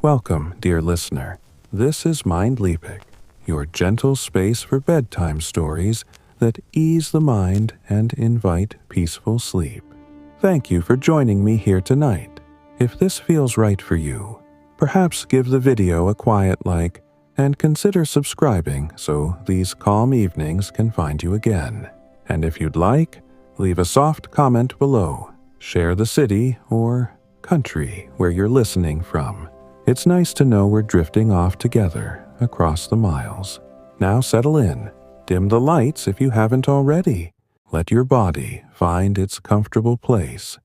Welcome, dear listener. This is Mindleapic, your gentle space for bedtime stories that ease the mind and invite peaceful sleep. Thank you for joining me here tonight. If this feels right for you, perhaps give the video a quiet like and consider subscribing so these calm evenings can find you again. And if you'd like, leave a soft comment below. Share the city or country where you're listening from. It's nice to know we're drifting off together across the miles. Now settle in. Dim the lights if you haven't already. Let your body find its comfortable place.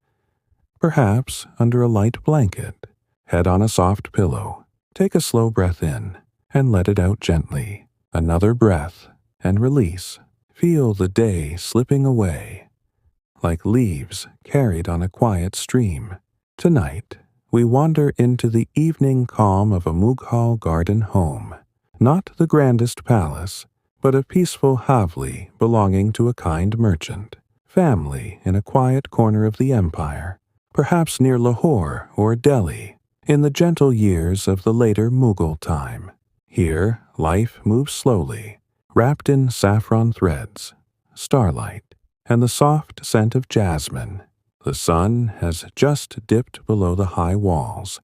Perhaps under a light blanket. Head on a soft pillow. Take a slow breath in and let it out gently. Another breath and release. Feel the day slipping away, like leaves carried on a quiet stream. Tonight, we wander into the evening calm of a Mughal garden home. Not the grandest palace, but a peaceful havli belonging to a kind merchant. Family in a quiet corner of the empire, perhaps near Lahore or Delhi, in the gentle years of the later Mughal time. Here, life moves slowly, wrapped in saffron threads, starlight, and the soft scent of jasmine. The sun has just dipped below the high walls,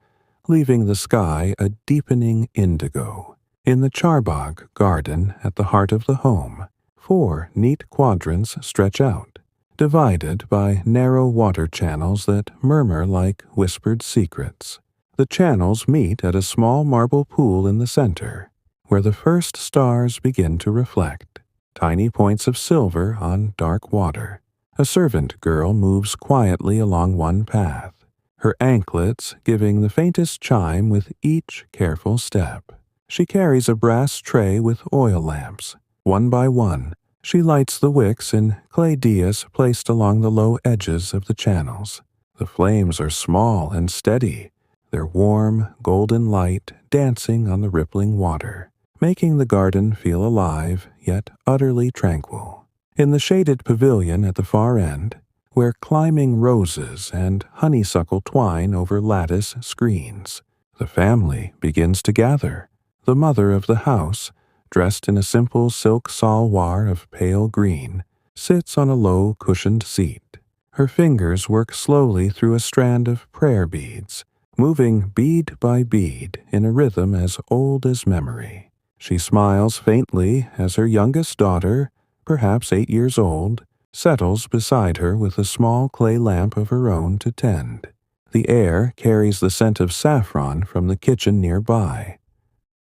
leaving the sky a deepening indigo. In the charbagh garden at the heart of the home, 4 neat quadrants stretch out, divided by narrow water channels that murmur like whispered secrets. The channels meet at a small marble pool in the center, where the first stars begin to reflect, tiny points of silver on dark water. A servant girl moves quietly along one path, her anklets giving the faintest chime with each careful step. She carries a brass tray with oil lamps. One by one, she lights the wicks in clay diyas placed along the low edges of the channels. The flames are small and steady, their warm, golden light dancing on the rippling water, making the garden feel alive yet utterly tranquil. In the shaded pavilion at the far end, where climbing roses and honeysuckle twine over lattice screens, the family begins to gather. The mother of the house, dressed in a simple silk salwar of pale green, sits on a low cushioned seat. Her fingers work slowly through a strand of prayer beads, moving bead by bead in a rhythm as old as memory. She smiles faintly as her youngest daughter, perhaps 8 years old, settles beside her with a small clay lamp of her own to tend. The air carries the scent of saffron from the kitchen nearby,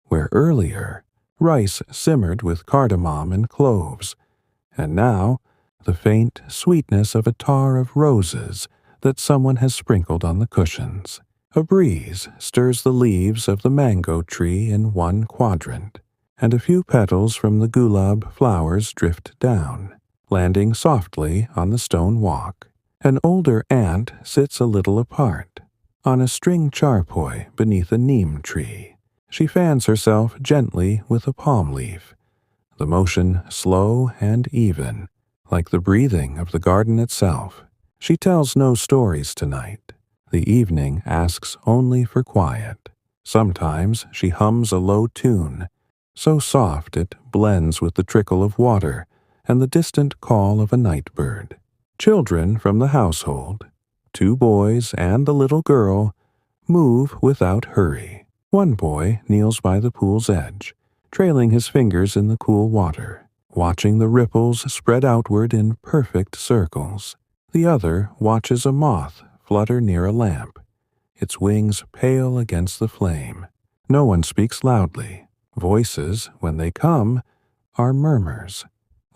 where earlier rice simmered with cardamom and cloves, and now the faint sweetness of a tar of roses that someone has sprinkled on the cushions. A breeze stirs the leaves of the mango tree in one quadrant, and a few petals from the gulab flowers drift down, landing softly on the stone walk. An older aunt sits a little apart, on a string charpoy beneath a neem tree. She fans herself gently with a palm leaf, the motion slow and even, like the breathing of the garden itself. She tells no stories tonight. The evening asks only for quiet. Sometimes she hums a low tune, so soft it blends with the trickle of water and the distant call of a night bird. Children from the household, 2 boys and the little girl, move without hurry. One boy kneels by the pool's edge, trailing his fingers in the cool water, watching the ripples spread outward in perfect circles. The other watches a moth flutter near a lamp, its wings pale against the flame. No one speaks loudly. Voices, when they come, are murmurs,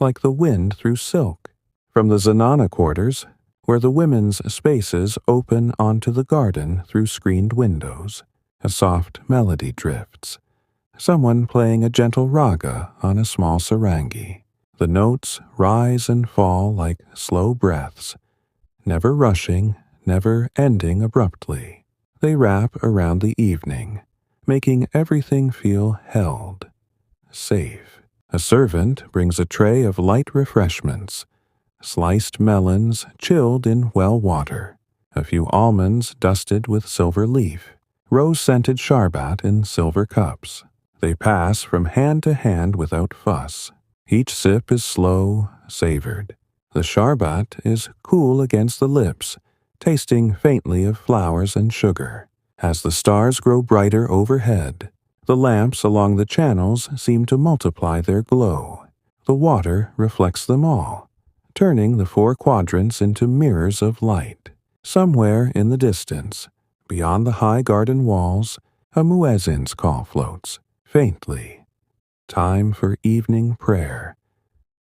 like the wind through silk. From the Zanana quarters, where the women's spaces open onto the garden through screened windows, a soft melody drifts, someone playing a gentle raga on a small sarangi. The notes rise and fall like slow breaths, never rushing, never ending abruptly. They wrap around the evening, making everything feel held, safe. A servant brings a tray of light refreshments, sliced melons chilled in well water, a few almonds dusted with silver leaf, rose-scented charbagh in silver cups. They pass from hand to hand without fuss. Each sip is slow, savored. The charbagh is cool against the lips, tasting faintly of flowers and sugar. As the stars grow brighter overhead, the lamps along the channels seem to multiply their glow. The water reflects them all, turning the four quadrants into mirrors of light. Somewhere in the distance, beyond the high garden walls, a muezzin's call floats, faintly. Time for evening prayer.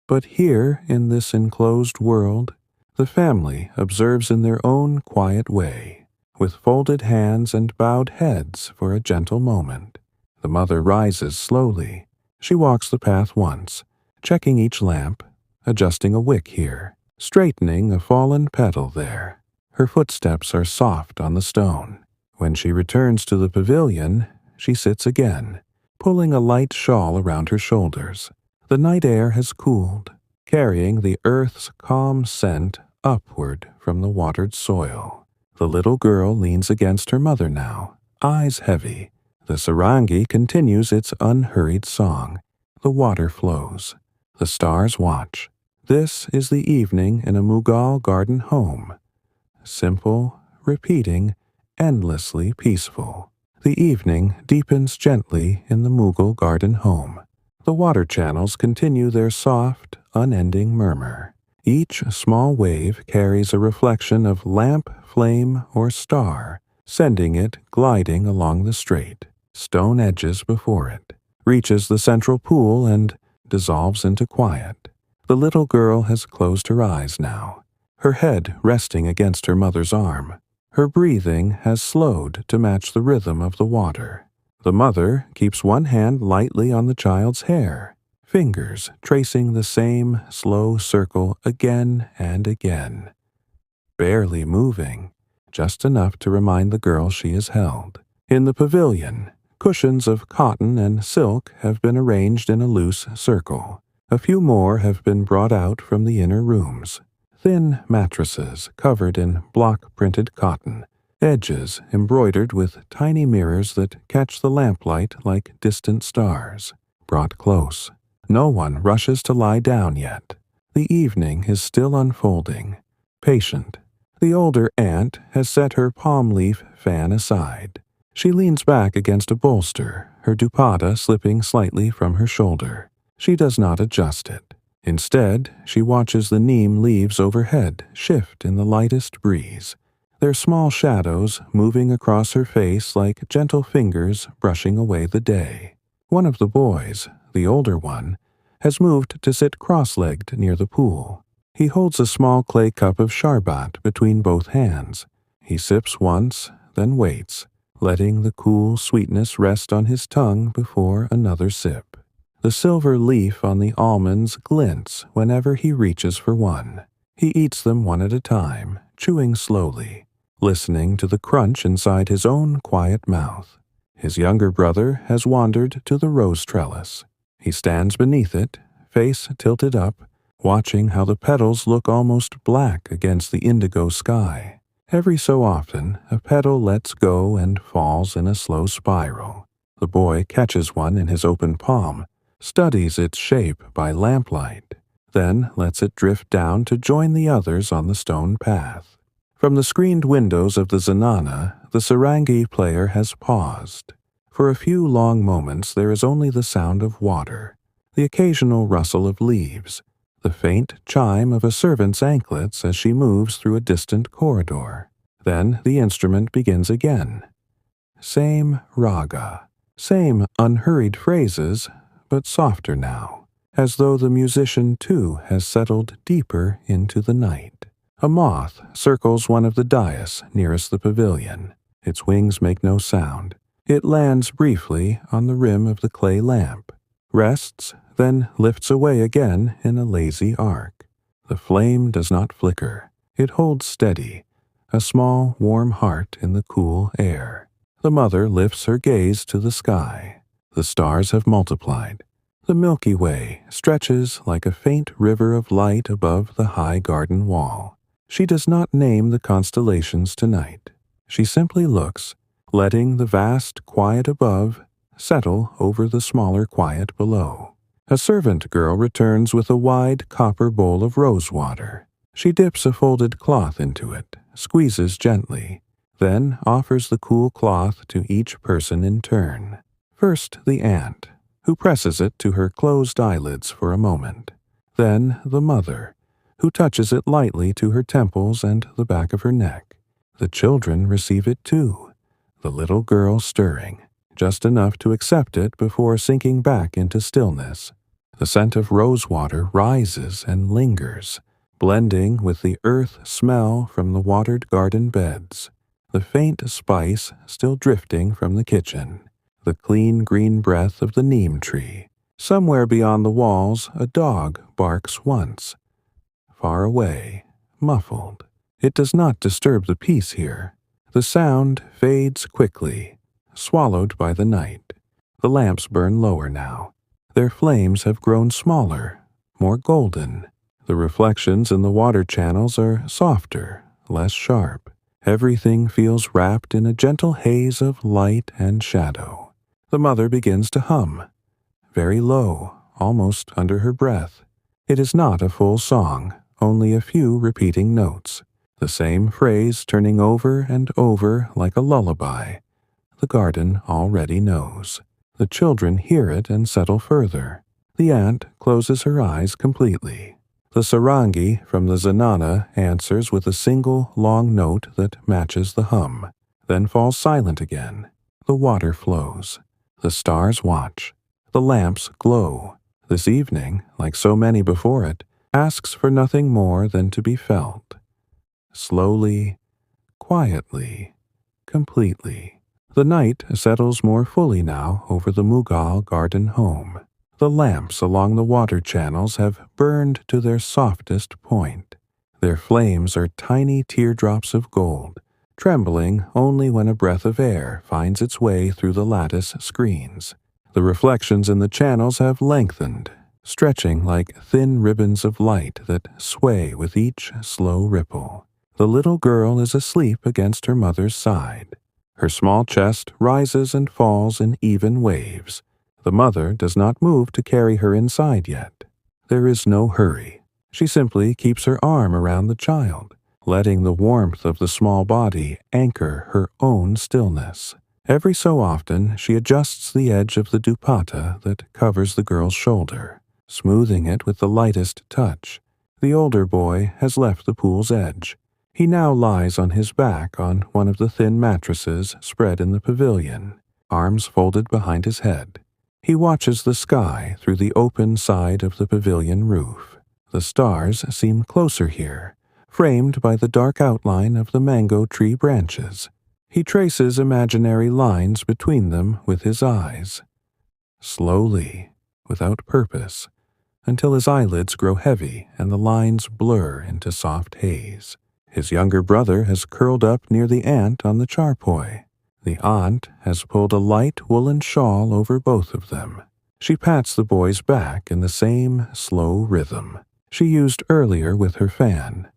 But here, in this enclosed world, the family observes in their own quiet way, with folded hands and bowed heads for a gentle moment. The mother rises slowly. She walks the path once, checking each lamp, adjusting a wick here, straightening a fallen petal there. Her footsteps are soft on the stone. When she returns to the pavilion, she sits again, pulling a light shawl around her shoulders. The night air has cooled, carrying the earth's calm scent upward from the watered soil. The little girl leans against her mother now, eyes heavy. The sarangi continues its unhurried song. The water flows. The stars watch. This is the evening in a Mughal garden home. Simple, repeating, endlessly peaceful. The evening deepens gently in the Mughal garden home. The water channels continue their soft, unending murmur. Each small wave carries a reflection of lamp, flame, or star, sending it gliding along the straight, stone edges before it, reaches the central pool and dissolves into quiet. The little girl has closed her eyes now, her head resting against her mother's arm. Her breathing has slowed to match the rhythm of the water. The mother keeps one hand lightly on the child's hair, fingers tracing the same slow circle again and again. Barely moving, just enough to remind the girl she is held. In the pavilion, cushions of cotton and silk have been arranged in a loose circle. A few more have been brought out from the inner rooms. Thin mattresses covered in block-printed cotton, edges embroidered with tiny mirrors that catch the lamplight like distant stars, brought close. No one rushes to lie down yet. The evening is still unfolding, patient. The older aunt has set her palm leaf fan aside. She leans back against a bolster, her dupatta slipping slightly from her shoulder. She does not adjust it. Instead, she watches the neem leaves overhead shift in the lightest breeze, their small shadows moving across her face like gentle fingers brushing away the day. One of the boys, the older one, has moved to sit cross-legged near the pool. He holds a small clay cup of charbagh between both hands. He sips once, then waits, letting the cool sweetness rest on his tongue before another sip. The silver leaf on the almonds glints whenever he reaches for one. He eats them one at a time, chewing slowly, listening to the crunch inside his own quiet mouth. His younger brother has wandered to the rose trellis. He stands beneath it, face tilted up, watching how the petals look almost black against the indigo sky. Every so often, a petal lets go and falls in a slow spiral. The boy catches one in his open palm, studies its shape by lamplight, then lets it drift down to join the others on the stone path. From the screened windows of the zanana, the sarangi player has paused. For a few long moments there is only the sound of water, the occasional rustle of leaves, the faint chime of a servant's anklets as she moves through a distant corridor. Then the instrument begins again. Same raga, same unhurried phrases, but softer now, as though the musician too has settled deeper into the night. A moth circles one of the dais nearest the pavilion. Its wings make no sound. It lands briefly on the rim of the clay lamp, rests, then lifts away again in a lazy arc. The flame does not flicker. It holds steady, a small, warm heart in the cool air. The mother lifts her gaze to the sky. The stars have multiplied. The Milky Way stretches like a faint river of light above the high garden wall. She does not name the constellations tonight. She simply looks, letting the vast quiet above settle over the smaller quiet below. A servant girl returns with a wide copper bowl of rose water. She dips a folded cloth into it, squeezes gently, then offers the cool cloth to each person in turn. First the aunt, who presses it to her closed eyelids for a moment. Then the mother, who touches it lightly to her temples and the back of her neck. The children receive it too, the little girl stirring, just enough to accept it before sinking back into stillness. The scent of rosewater rises and lingers, blending with the earth smell from the watered garden beds, the faint spice still drifting from the kitchen, the clean green breath of the neem tree. Somewhere beyond the walls a dog barks once. Far away, muffled. It does not disturb the peace here. The sound fades quickly, swallowed by the night. The lamps burn lower now. Their flames have grown smaller, more golden. The reflections in the water channels are softer, less sharp. Everything feels wrapped in a gentle haze of light and shadow. The mother begins to hum, very low, almost under her breath. It is not a full song, only a few repeating notes. The same phrase turning over and over like a lullaby. The garden already knows. The children hear it and settle further. The aunt closes her eyes completely. The sarangi from the zanana answers with a single long note that matches the hum, then falls silent again. The water flows. The stars watch. The lamps glow. This evening, like so many before it, asks for nothing more than to be felt. Slowly, quietly, completely. The night settles more fully now over the Mughal garden home. The lamps along the water channels have burned to their softest point. Their flames are tiny teardrops of gold, trembling only when a breath of air finds its way through the lattice screens. The reflections in the channels have lengthened, stretching like thin ribbons of light that sway with each slow ripple. The little girl is asleep against her mother's side. Her small chest rises and falls in even waves. The mother does not move to carry her inside yet. There is no hurry. She simply keeps her arm around the child, letting the warmth of the small body anchor her own stillness. Every so often she adjusts the edge of the dupatta that covers the girl's shoulder, smoothing it with the lightest touch. The older boy has left the pool's edge. He now lies on his back on one of the thin mattresses spread in the pavilion, arms folded behind his head. He watches the sky through the open side of the pavilion roof. The stars seem closer here, framed by the dark outline of the mango tree branches. He traces imaginary lines between them with his eyes. Slowly, without purpose, until his eyelids grow heavy and the lines blur into soft haze. His younger brother has curled up near the aunt on the charpoy. The aunt has pulled a light woolen shawl over both of them. She pats the boy's back in the same slow rhythm she used earlier with her fan.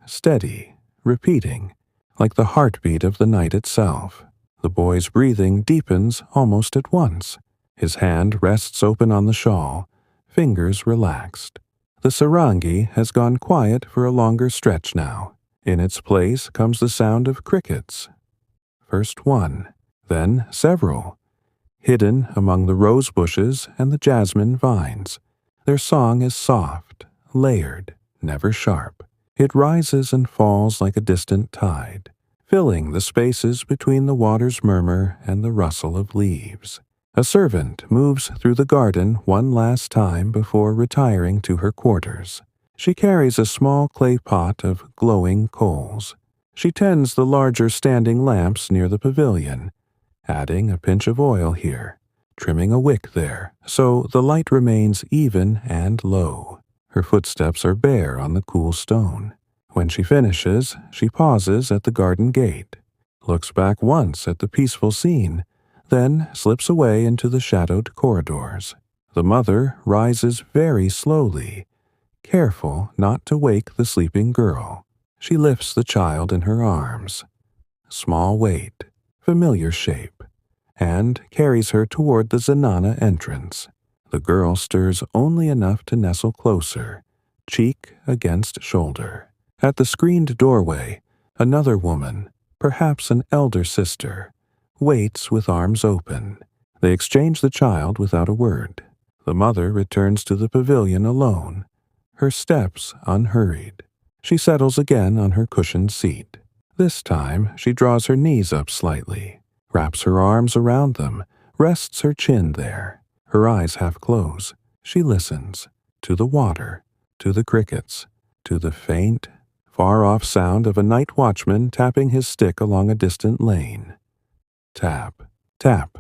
Steady, repeating, like the heartbeat of the night itself. The boy's breathing deepens almost at once. His hand rests open on the shawl, fingers relaxed. The sarangi has gone quiet for a longer stretch now. In its place comes the sound of crickets. First one, then several, hidden among the rose bushes and the jasmine vines. Their song is soft, layered, never sharp. It rises and falls like a distant tide, filling the spaces between the water's murmur and the rustle of leaves. A servant moves through the garden one last time before retiring to her quarters. She carries a small clay pot of glowing coals. She tends the larger standing lamps near the pavilion, adding a pinch of oil here, trimming a wick there, so the light remains even and low. Her footsteps are bare on the cool stone. When she finishes, she pauses at the garden gate, looks back once at the peaceful scene, then slips away into the shadowed corridors. The mother rises very slowly, careful not to wake the sleeping girl. She lifts the child in her arms. Small weight, familiar shape, and carries her toward the zanana entrance. The girl stirs only enough to nestle closer, cheek against shoulder. At the screened doorway, another woman, perhaps an elder sister, waits with arms open. They exchange the child without a word. The mother returns to the pavilion alone, her steps unhurried. She settles again on her cushioned seat. This time she draws her knees up slightly, wraps her arms around them, rests her chin there. Her eyes half close. She listens to the water, to the crickets, to the faint, far-off sound of a night watchman tapping his stick along a distant lane. Tap, tap,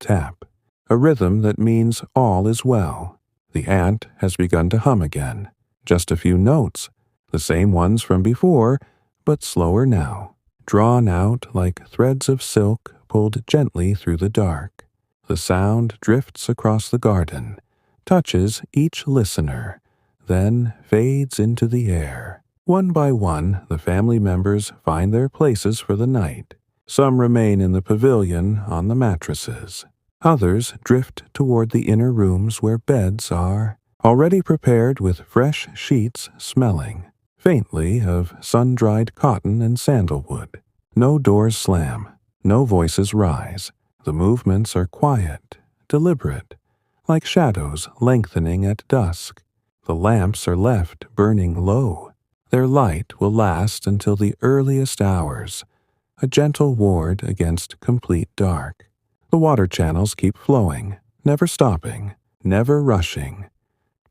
tap, a rhythm that means all is well. The ant has begun to hum again. Just a few notes, the same ones from before, but slower now, drawn out like threads of silk pulled gently through the dark. The sound drifts across the garden, touches each listener, then fades into the air. One by one, the family members find their places for the night. Some remain in the pavilion on the mattresses. Others drift toward the inner rooms where beds are, already prepared with fresh sheets smelling faintly of sun-dried cotton and sandalwood. No doors slam, no voices rise. The movements are quiet, deliberate, like shadows lengthening at dusk. The lamps are left burning low. Their light will last until the earliest hours, a gentle ward against complete dark. The water channels keep flowing, never stopping, never rushing,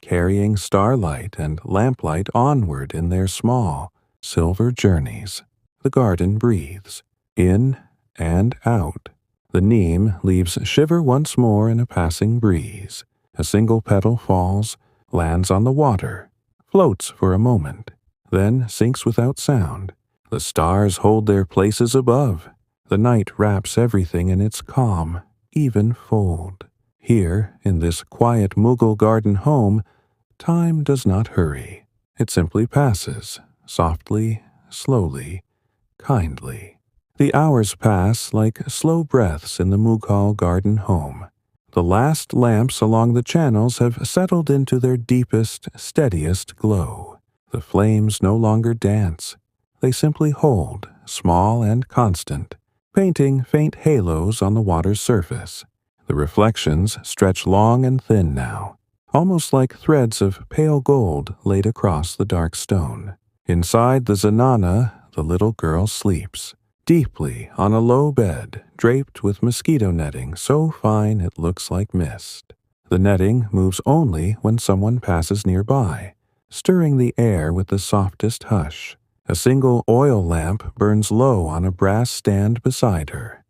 carrying starlight and lamplight onward in their small, silver journeys. The garden breathes, in and out. The neem leaves shiver once more in a passing breeze. A single petal falls, lands on the water, floats for a moment, then sinks without sound. The stars hold their places above. The night wraps everything in its calm, even fold. Here, in this quiet Mughal garden home, time does not hurry. It simply passes, softly, slowly, kindly. The hours pass like slow breaths in the Mughal garden home. The last lamps along the channels have settled into their deepest, steadiest glow. The flames no longer dance. They simply hold, small and constant, painting faint halos on the water's surface. The reflections stretch long and thin now, almost like threads of pale gold laid across the dark stone. Inside the zanana, the little girl sleeps, deeply on a low bed draped with mosquito netting so fine it looks like mist. The netting moves only when someone passes nearby, stirring the air with the softest hush. A single oil lamp burns low on a brass stand beside her.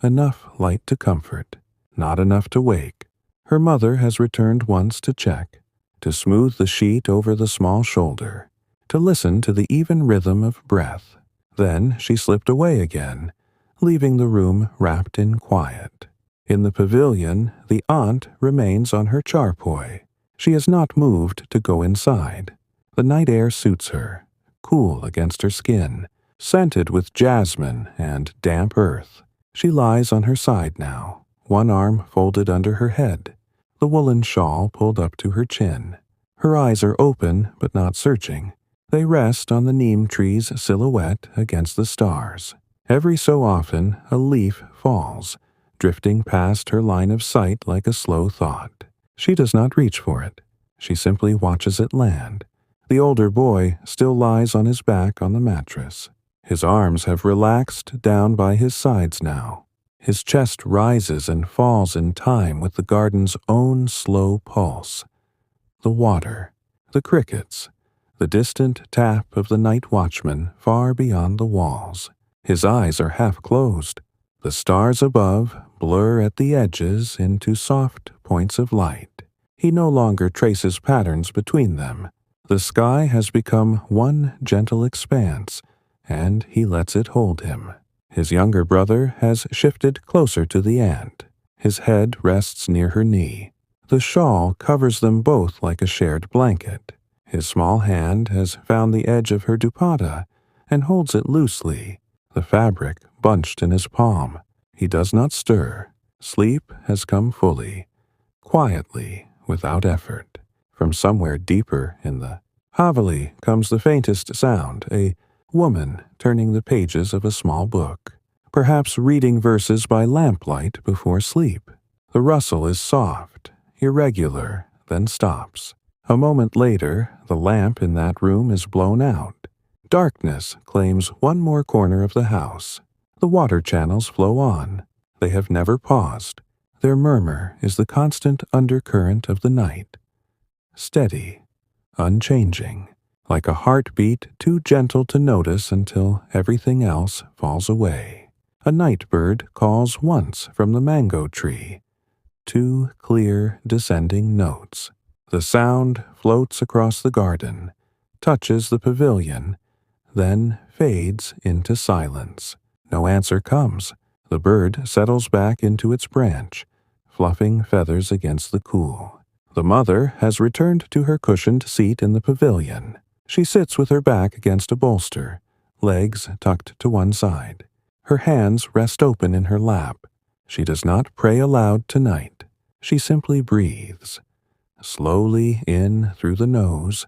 Enough light to comfort, not enough to wake. Her mother has returned once to check, to smooth the sheet over the small shoulder, to listen to the even rhythm of breath. Then she slipped away again, leaving the room wrapped in quiet. In the pavilion, the aunt remains on her charpoy. She has not moved to go inside. The night air suits her, cool against her skin, scented with jasmine and damp earth. She lies on her side now, one arm folded under her head, the woolen shawl pulled up to her chin. Her eyes are open but not searching. They rest on the neem tree's silhouette against the stars. Every so often a leaf falls, drifting past her line of sight like a slow thought. She does not reach for it. She simply watches it land. The older boy still lies on his back on the mattress. His arms have relaxed down by his sides now. His chest rises and falls in time with the garden's own slow pulse. The water, the crickets, the distant tap of the night watchman far beyond the walls. His eyes are half closed. The stars above blur at the edges into soft points of light. He no longer traces patterns between them. The sky has become one gentle expanse, and he lets it hold him. His younger brother has shifted closer to the aunt. His head rests near her knee. The shawl covers them both like a shared blanket. His small hand has found the edge of her dupatta and holds it loosely, the fabric bunched in his palm. He does not stir. Sleep has come fully, quietly, without effort. From somewhere deeper in the Haveli comes the faintest sound, a woman turning the pages of a small book, perhaps reading verses by lamplight before sleep. The rustle is soft, irregular, then stops. A moment later, the lamp in that room is blown out. Darkness claims one more corner of the house. The water channels flow on. They have never paused. Their murmur is the constant undercurrent of the night. Steady, unchanging, like a heartbeat too gentle to notice until everything else falls away. A night bird calls once from the mango tree. 2 clear, descending notes. The sound floats across the garden, touches the pavilion, then fades into silence. No answer comes. The bird settles back into its branch, fluffing feathers against the cool. The mother has returned to her cushioned seat in the pavilion. She sits with her back against a bolster, legs tucked to one side. Her hands rest open in her lap. She does not pray aloud tonight. She simply breathes. Slowly in through the nose,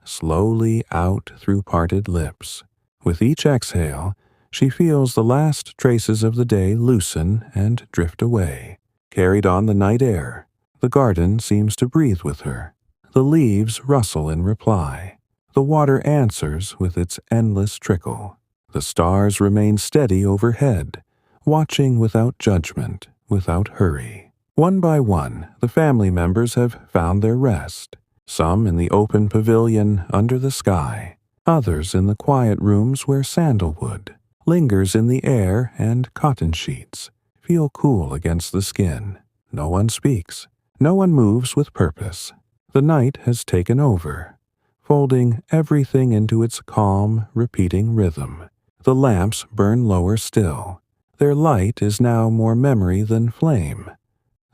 slowly out through parted lips. With each exhale, she feels the last traces of the day loosen and drift away. Carried on the night air, the garden seems to breathe with her. The leaves rustle in reply. The water answers with its endless trickle. The stars remain steady overhead, watching without judgment, without hurry. One by one, the family members have found their rest. Some in the open pavilion under the sky, others in the quiet rooms where sandalwood lingers in the air and cotton sheets feel cool against the skin. No one speaks. No one moves with purpose. The night has taken over, folding everything into its calm, repeating rhythm. The lamps burn lower still. Their light is now more memory than flame.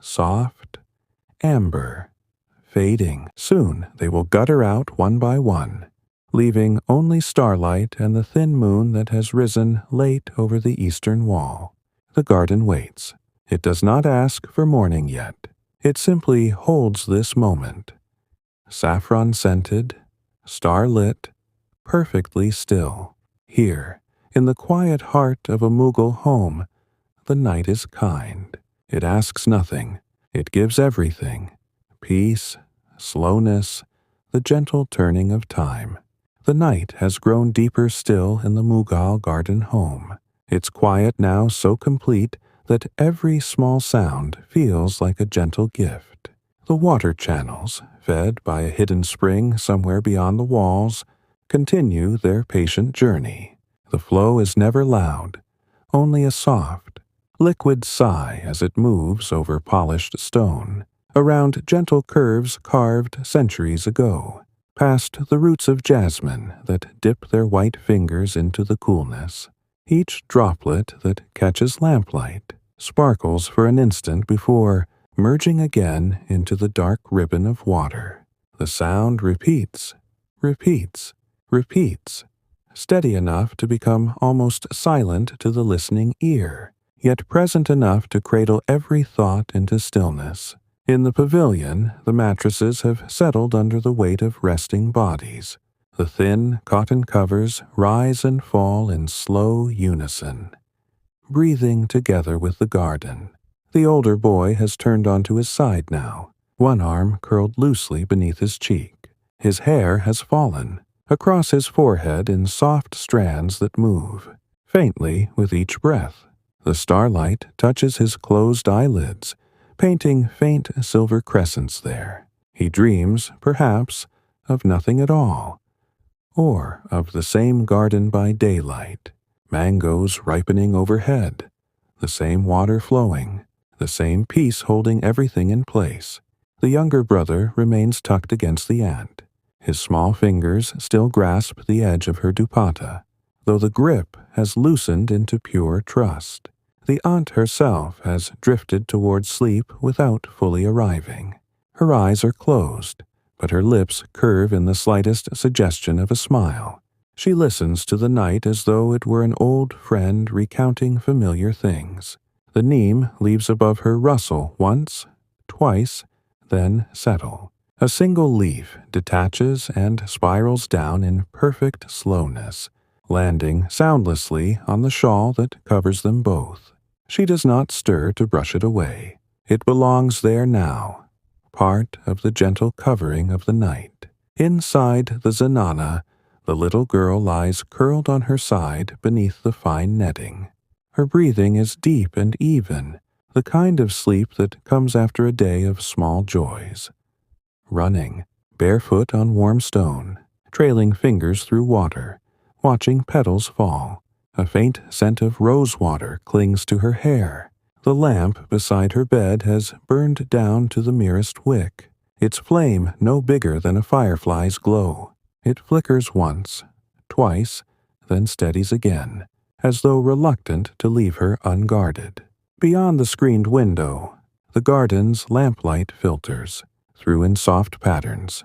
Soft, amber, fading. Soon they will gutter out one by one, leaving only starlight and the thin moon that has risen late over the eastern wall. The garden waits. It does not ask for morning yet. It simply holds this moment. Saffron-scented, starlit, perfectly still. Here, in the quiet heart of a Mughal home, the night is kind. It asks nothing. It gives everything. Peace, slowness, the gentle turning of time. The night has grown deeper still in the Mughal garden home. Its quiet now so complete that every small sound feels like a gentle gift. The water channels, fed by a hidden spring somewhere beyond the walls, continue their patient journey. The flow is never loud, only a soft, liquid sigh as it moves over polished stone, around gentle curves carved centuries ago, past the roots of jasmine that dip their white fingers into the coolness. Each droplet that catches lamplight sparkles for an instant before merging again into the dark ribbon of water. The sound repeats, repeats, repeats, steady enough to become almost silent to the listening ear, yet present enough to cradle every thought into stillness. In the pavilion, the mattresses have settled under the weight of resting bodies. The thin cotton covers rise and fall in slow unison, breathing together with the garden. The older boy has turned onto his side now, one arm curled loosely beneath his cheek. His hair has fallen across his forehead in soft strands that move, faintly with each breath. The starlight touches his closed eyelids, painting faint silver crescents there. He dreams, perhaps, of nothing at all, or of the same garden by daylight, mangoes ripening overhead, the same water flowing, the same peace holding everything in place. The younger brother remains tucked against the aunt. His small fingers still grasp the edge of her dupatta, though the grip has loosened into pure trust. The aunt herself has drifted towards sleep without fully arriving. Her eyes are closed, but her lips curve in the slightest suggestion of a smile. She listens to the night as though it were an old friend recounting familiar things. The neem leaves above her rustle once, twice, then settle. A single leaf detaches and spirals down in perfect slowness, landing soundlessly on the shawl that covers them both. She does not stir to brush it away. It belongs there now, part of the gentle covering of the night. Inside the zanana, the little girl lies curled on her side beneath the fine netting. Her breathing is deep and even, the kind of sleep that comes after a day of small joys. Running, barefoot on warm stone, trailing fingers through water, watching petals fall. A faint scent of rose water clings to her hair. The lamp beside her bed has burned down to the merest wick, its flame no bigger than a firefly's glow. It flickers once, twice, then steadies again, as though reluctant to leave her unguarded. Beyond the screened window, the garden's lamplight filters through in soft patterns.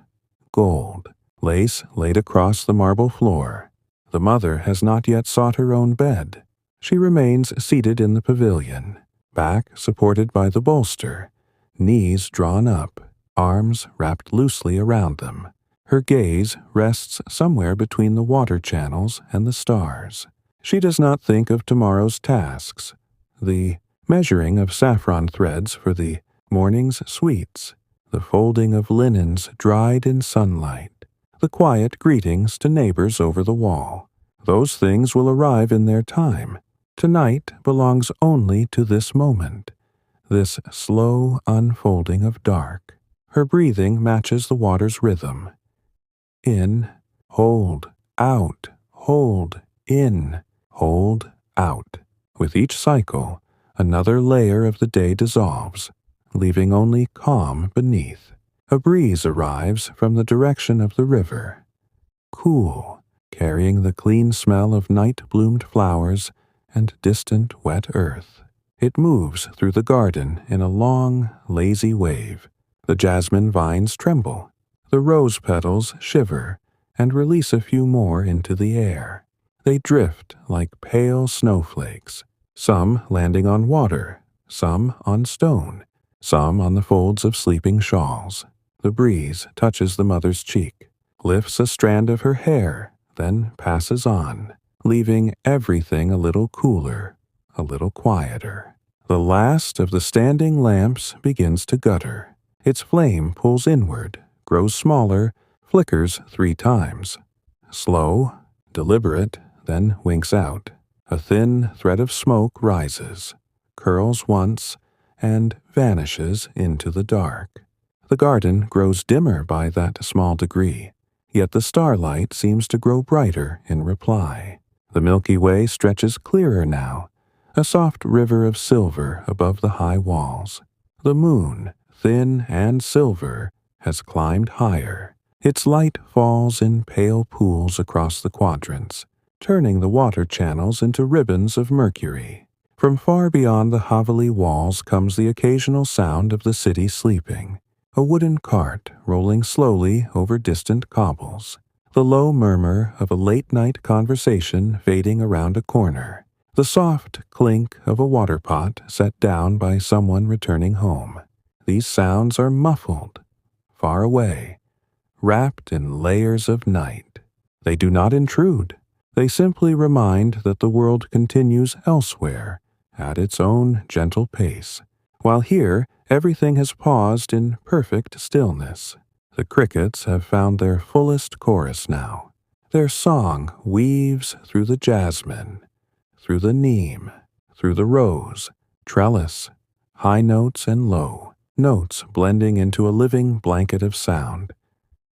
Gold, lace laid across the marble floor. The mother has not yet sought her own bed. She remains seated in the pavilion, back supported by the bolster, knees drawn up, arms wrapped loosely around them. Her gaze rests somewhere between the water channels and the stars. She does not think of tomorrow's tasks, the measuring of saffron threads for the morning's sweets, the folding of linens dried in sunlight, the quiet greetings to neighbors over the wall. Those things will arrive in their time. Tonight belongs only to this moment, this slow unfolding of dark. Her breathing matches the water's rhythm. In, hold, out, hold, in, hold, out. With each cycle, another layer of the day dissolves, leaving only calm beneath. A breeze arrives from the direction of the river, cool, carrying the clean smell of night-bloomed flowers and distant wet earth. It moves through the garden in a long, lazy wave. The jasmine vines tremble. The rose petals shiver and release a few more into the air. They drift like pale snowflakes, some landing on water, some on stone, some on the folds of sleeping shawls. The breeze touches the mother's cheek, lifts a strand of her hair, then passes on, leaving everything a little cooler, a little quieter. The last of the standing lamps begins to gutter. Its flame pulls inward, grows smaller, flickers 3 times. Slow, deliberate, then winks out. A thin thread of smoke rises, curls once, and vanishes into the dark. The garden grows dimmer by that small degree, yet the starlight seems to grow brighter in reply. The Milky Way stretches clearer now, a soft river of silver above the high walls. The moon, thin and silver, has climbed higher. Its light falls in pale pools across the quadrants, turning the water channels into ribbons of mercury. From far beyond the Haveli walls comes the occasional sound of the city sleeping, a wooden cart rolling slowly over distant cobbles, the low murmur of a late-night conversation fading around a corner, the soft clink of a water pot set down by someone returning home. These sounds are muffled, far away, wrapped in layers of night. They do not intrude. They simply remind that the world continues elsewhere, at its own gentle pace, while here everything has paused in perfect stillness. The crickets have found their fullest chorus now. Their song weaves through the jasmine, through the neem, through the rose, trellis, high notes and low, notes blending into a living blanket of sound.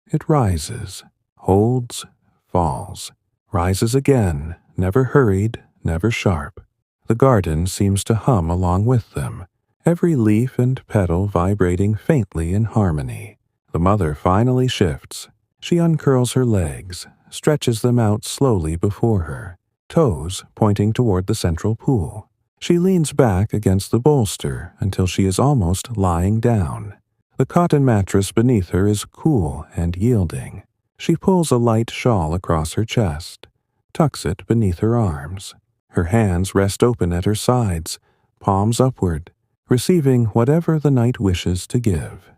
It rises, holds, falls, rises again, never hurried, never sharp. The garden seems to hum along with them, every leaf and petal vibrating faintly in harmony. The mother finally shifts. She uncurls her legs, stretches them out slowly before her, toes pointing toward the central pool. She leans back against the bolster until she is almost lying down. The cotton mattress beneath her is cool and yielding. She pulls a light shawl across her chest, tucks it beneath her arms. Her hands rest open at her sides, palms upward, receiving whatever the night wishes to give.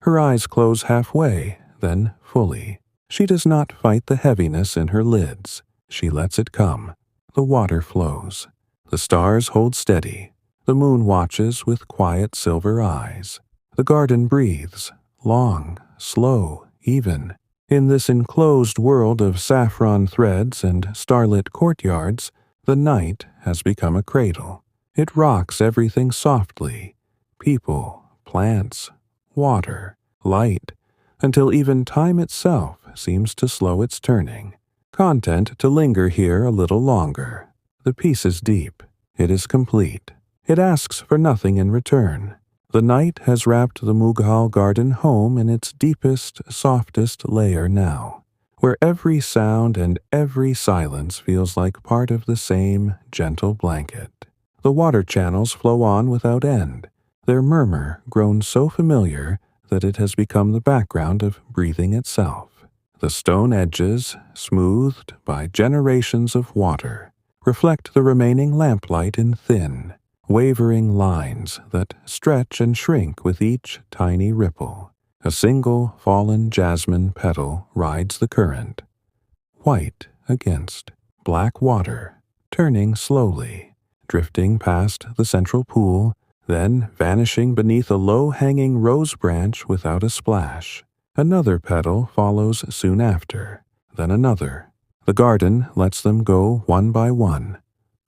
Her eyes close halfway, then fully. She does not fight the heaviness in her lids. She lets it come. The water flows. The stars hold steady. The moon watches with quiet silver eyes. The garden breathes, long, slow, even. In this enclosed world of saffron threads and starlit courtyards, the night has become a cradle. It rocks everything softly. People, plants, water, light, until even time itself seems to slow its turning. Content to linger here a little longer. The piece is deep. It is complete. It asks for nothing in return. The night has wrapped the Mughal garden home in its deepest, softest layer now, where every sound and every silence feels like part of the same gentle blanket. The water channels flow on without end, their murmur grown so familiar that it has become the background of breathing itself. The stone edges, smoothed by generations of water, reflect the remaining lamplight in thin, wavering lines that stretch and shrink with each tiny ripple. A single fallen jasmine petal rides the current, white against black water, turning slowly, drifting past the central pool, then vanishing beneath a low-hanging rose branch without a splash. Another petal follows soon after, then another. The garden lets them go one by one,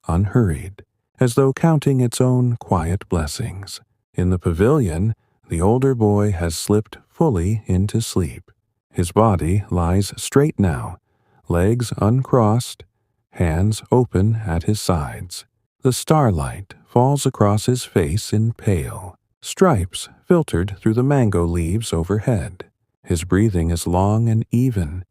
unhurried, as though counting its own quiet blessings. In the pavilion, the older boy has slipped fully into sleep. His body lies straight now, legs uncrossed, hands open at his sides. The starlight falls across his face in pale stripes filtered through the mango leaves overhead. His breathing is long and even.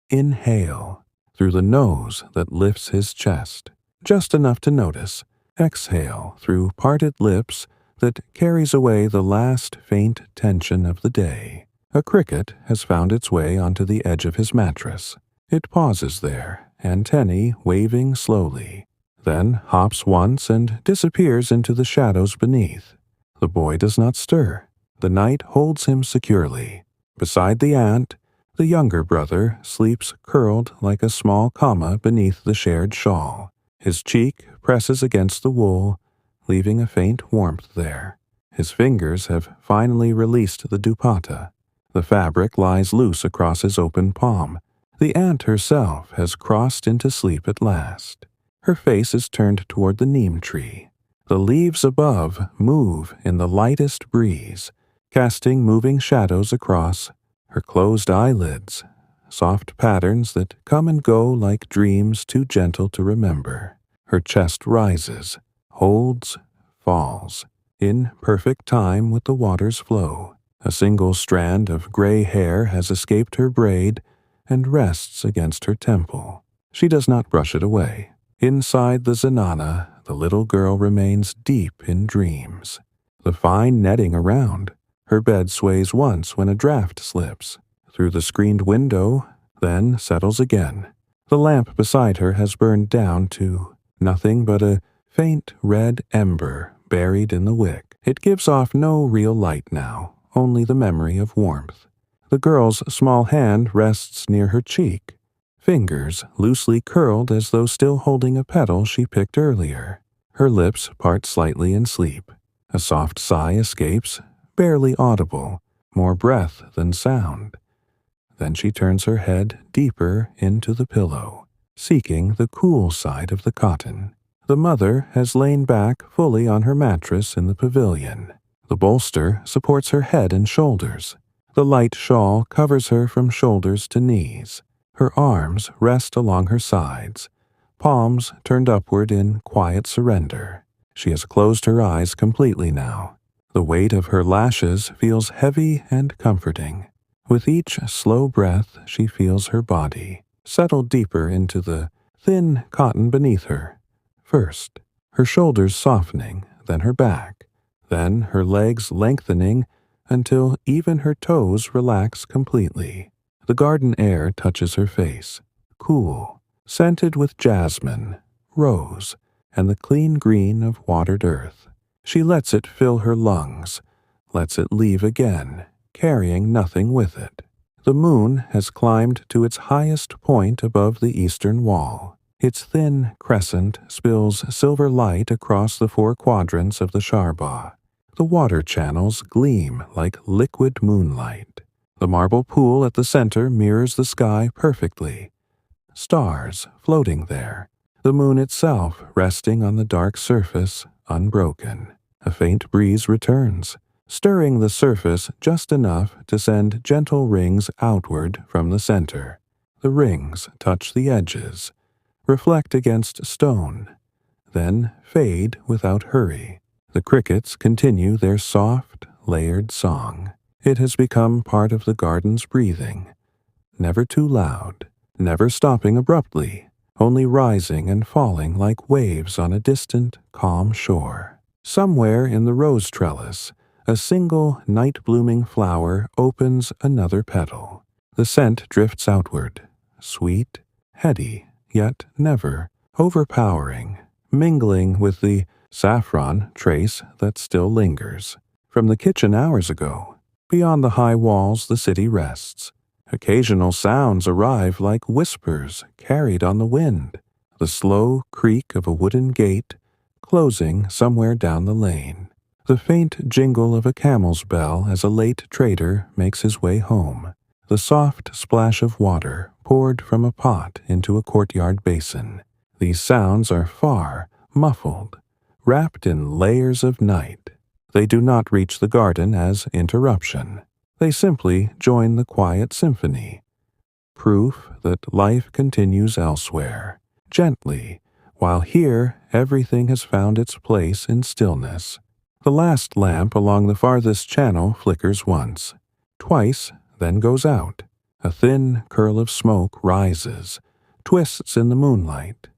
Inhale through the nose that lifts his chest, just enough to notice. Exhale through parted lips that carries away the last faint tension of the day. A cricket has found its way onto the edge of his mattress. It pauses there, antennae waving slowly, then hops once and disappears into the shadows beneath. The boy does not stir. The night holds him securely. Beside the aunt, the younger brother sleeps curled like a small comma beneath the shared shawl. His cheek presses against the wool, leaving a faint warmth there. His fingers have finally released the dupatta. The fabric lies loose across his open palm. The aunt herself has crossed into sleep at last. Her face is turned toward the neem tree. The leaves above move in the lightest breeze, casting moving shadows across her closed eyelids, soft patterns that come and go like dreams too gentle to remember. Her chest rises, holds, falls, in perfect time with the water's flow. A single strand of gray hair has escaped her braid and rests against her temple. She does not brush it away. Inside the zenana, the little girl remains deep in dreams. The fine netting around her bed sways once when a draft slips through the screened window, then settles again. The lamp beside her has burned down to nothing but a faint red ember buried in the wick. It gives off no real light now, only the memory of warmth. The girl's small hand rests near her cheek, fingers loosely curled as though still holding a petal she picked earlier. Her lips part slightly in sleep. A soft sigh escapes, barely audible, more breath than sound. Then she turns her head deeper into the pillow, seeking the cool side of the cotton. The mother has lain back fully on her mattress in the pavilion. The bolster supports her head and shoulders. The light shawl covers her from shoulders to knees. Her arms rest along her sides, palms turned upward in quiet surrender. She has closed her eyes completely now. The weight of her lashes feels heavy and comforting. With each slow breath, she feels her body settle deeper into the thin cotton beneath her. First, her shoulders softening, then her back, then her legs lengthening until even her toes relax completely. The garden air touches her face, cool, scented with jasmine, rose, and the clean green of watered earth. She lets it fill her lungs, lets it leave again, carrying nothing with it. The moon has climbed to its highest point above the eastern wall. Its thin crescent spills silver light across the four quadrants of the charbagh. The water channels gleam like liquid moonlight. The marble pool at the center mirrors the sky perfectly. Stars floating there. The moon itself resting on the dark surface, unbroken. A faint breeze returns, stirring the surface just enough to send gentle rings outward from the center. The rings touch the edges, reflect against stone, then fade without hurry. The crickets continue their soft, layered song. It has become part of the garden's breathing, never too loud, never stopping abruptly, only rising and falling like waves on a distant, calm shore. Somewhere in the rose trellis, a single night-blooming flower opens another petal. The scent drifts outward, sweet, heady, yet never overpowering, mingling with the saffron trace that still lingers. From the kitchen hours ago, beyond the high walls the city rests. Occasional sounds arrive like whispers carried on the wind, the slow creak of a wooden gate closing somewhere down the lane, the faint jingle of a camel's bell as a late trader makes his way home, the soft splash of water poured from a pot into a courtyard basin. These sounds are far, muffled, wrapped in layers of night. They do not reach the garden as interruption. They simply join the quiet symphony, proof that life continues elsewhere, gently, while here everything has found its place in stillness. The last lamp along the farthest channel flickers once, twice, then goes out. A thin curl of smoke rises, twists in the moonlight,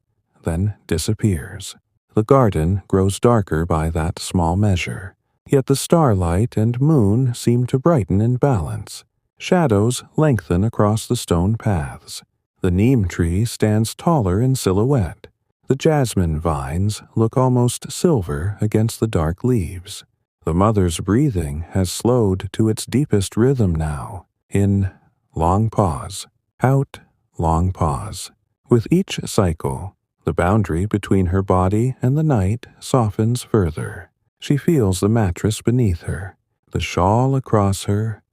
then disappears. The garden grows darker by that small measure. Yet the starlight and moon seem to brighten in balance. Shadows lengthen across the stone paths. The neem tree stands taller in silhouette. The jasmine vines look almost silver against the dark leaves. The mother's breathing has slowed to its deepest rhythm now. In, long pause. Out, long pause. With each cycle, the boundary between her body and the night softens further. She feels the mattress beneath her, the shawl across her,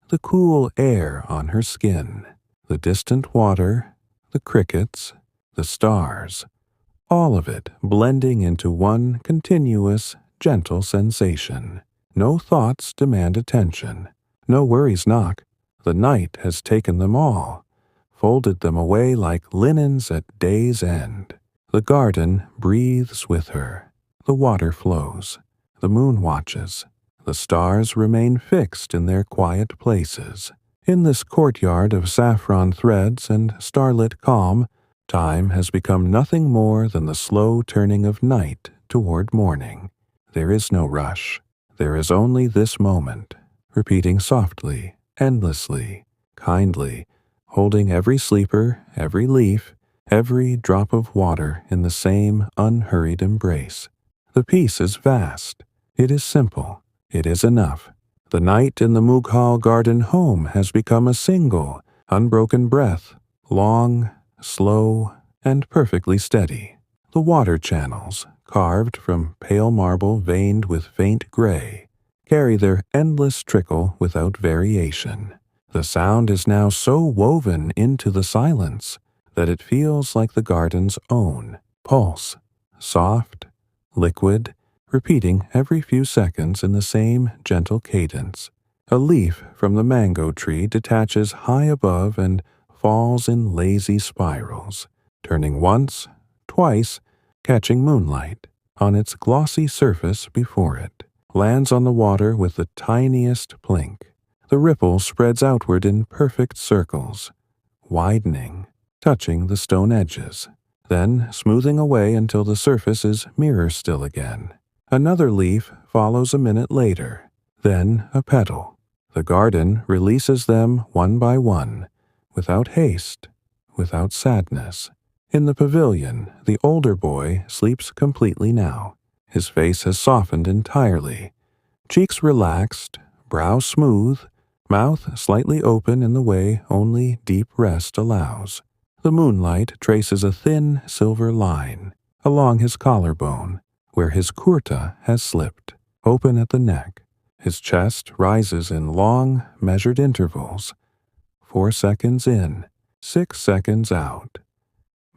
the cool air on her skin, the distant water, the crickets, the stars, all of it blending into one continuous, gentle sensation. No thoughts demand attention. No worries knock. The night has taken them all, folded them away like linens at day's end. The garden breathes with her. The water flows. The moon watches. The stars remain fixed in their quiet places. In this courtyard of saffron threads and starlit calm, time has become nothing more than the slow turning of night toward morning. There is no rush. There is only this moment, repeating softly, endlessly, kindly, holding every sleeper, every leaf, every drop of water in the same unhurried embrace. The peace is vast. It is simple. It is enough. The night in the Mughal garden home has become a single, unbroken breath, long, slow, and perfectly steady. The water channels, carved from pale marble veined with faint gray, carry their endless trickle without variation. The sound is now so woven into the silence that it feels like the garden's own pulse, soft, liquid, repeating every few seconds in the same gentle cadence. A leaf from the mango tree detaches high above and falls in lazy spirals, turning once, twice, catching moonlight on its glossy surface before it, lands on the water with the tiniest plink. The ripple spreads outward in perfect circles, widening, touching the stone edges, then smoothing away until the surface is mirror still again. Another leaf follows a minute later, then a petal. The garden releases them one by one, without haste, without sadness. In the pavilion, the older boy sleeps completely now. His face has softened entirely, cheeks relaxed, brow smooth, mouth slightly open in the way only deep rest allows. The moonlight traces a thin silver line along his collarbone, where his kurta has slipped, open at the neck. His chest rises in long, measured intervals, 4 seconds in, 6 seconds out,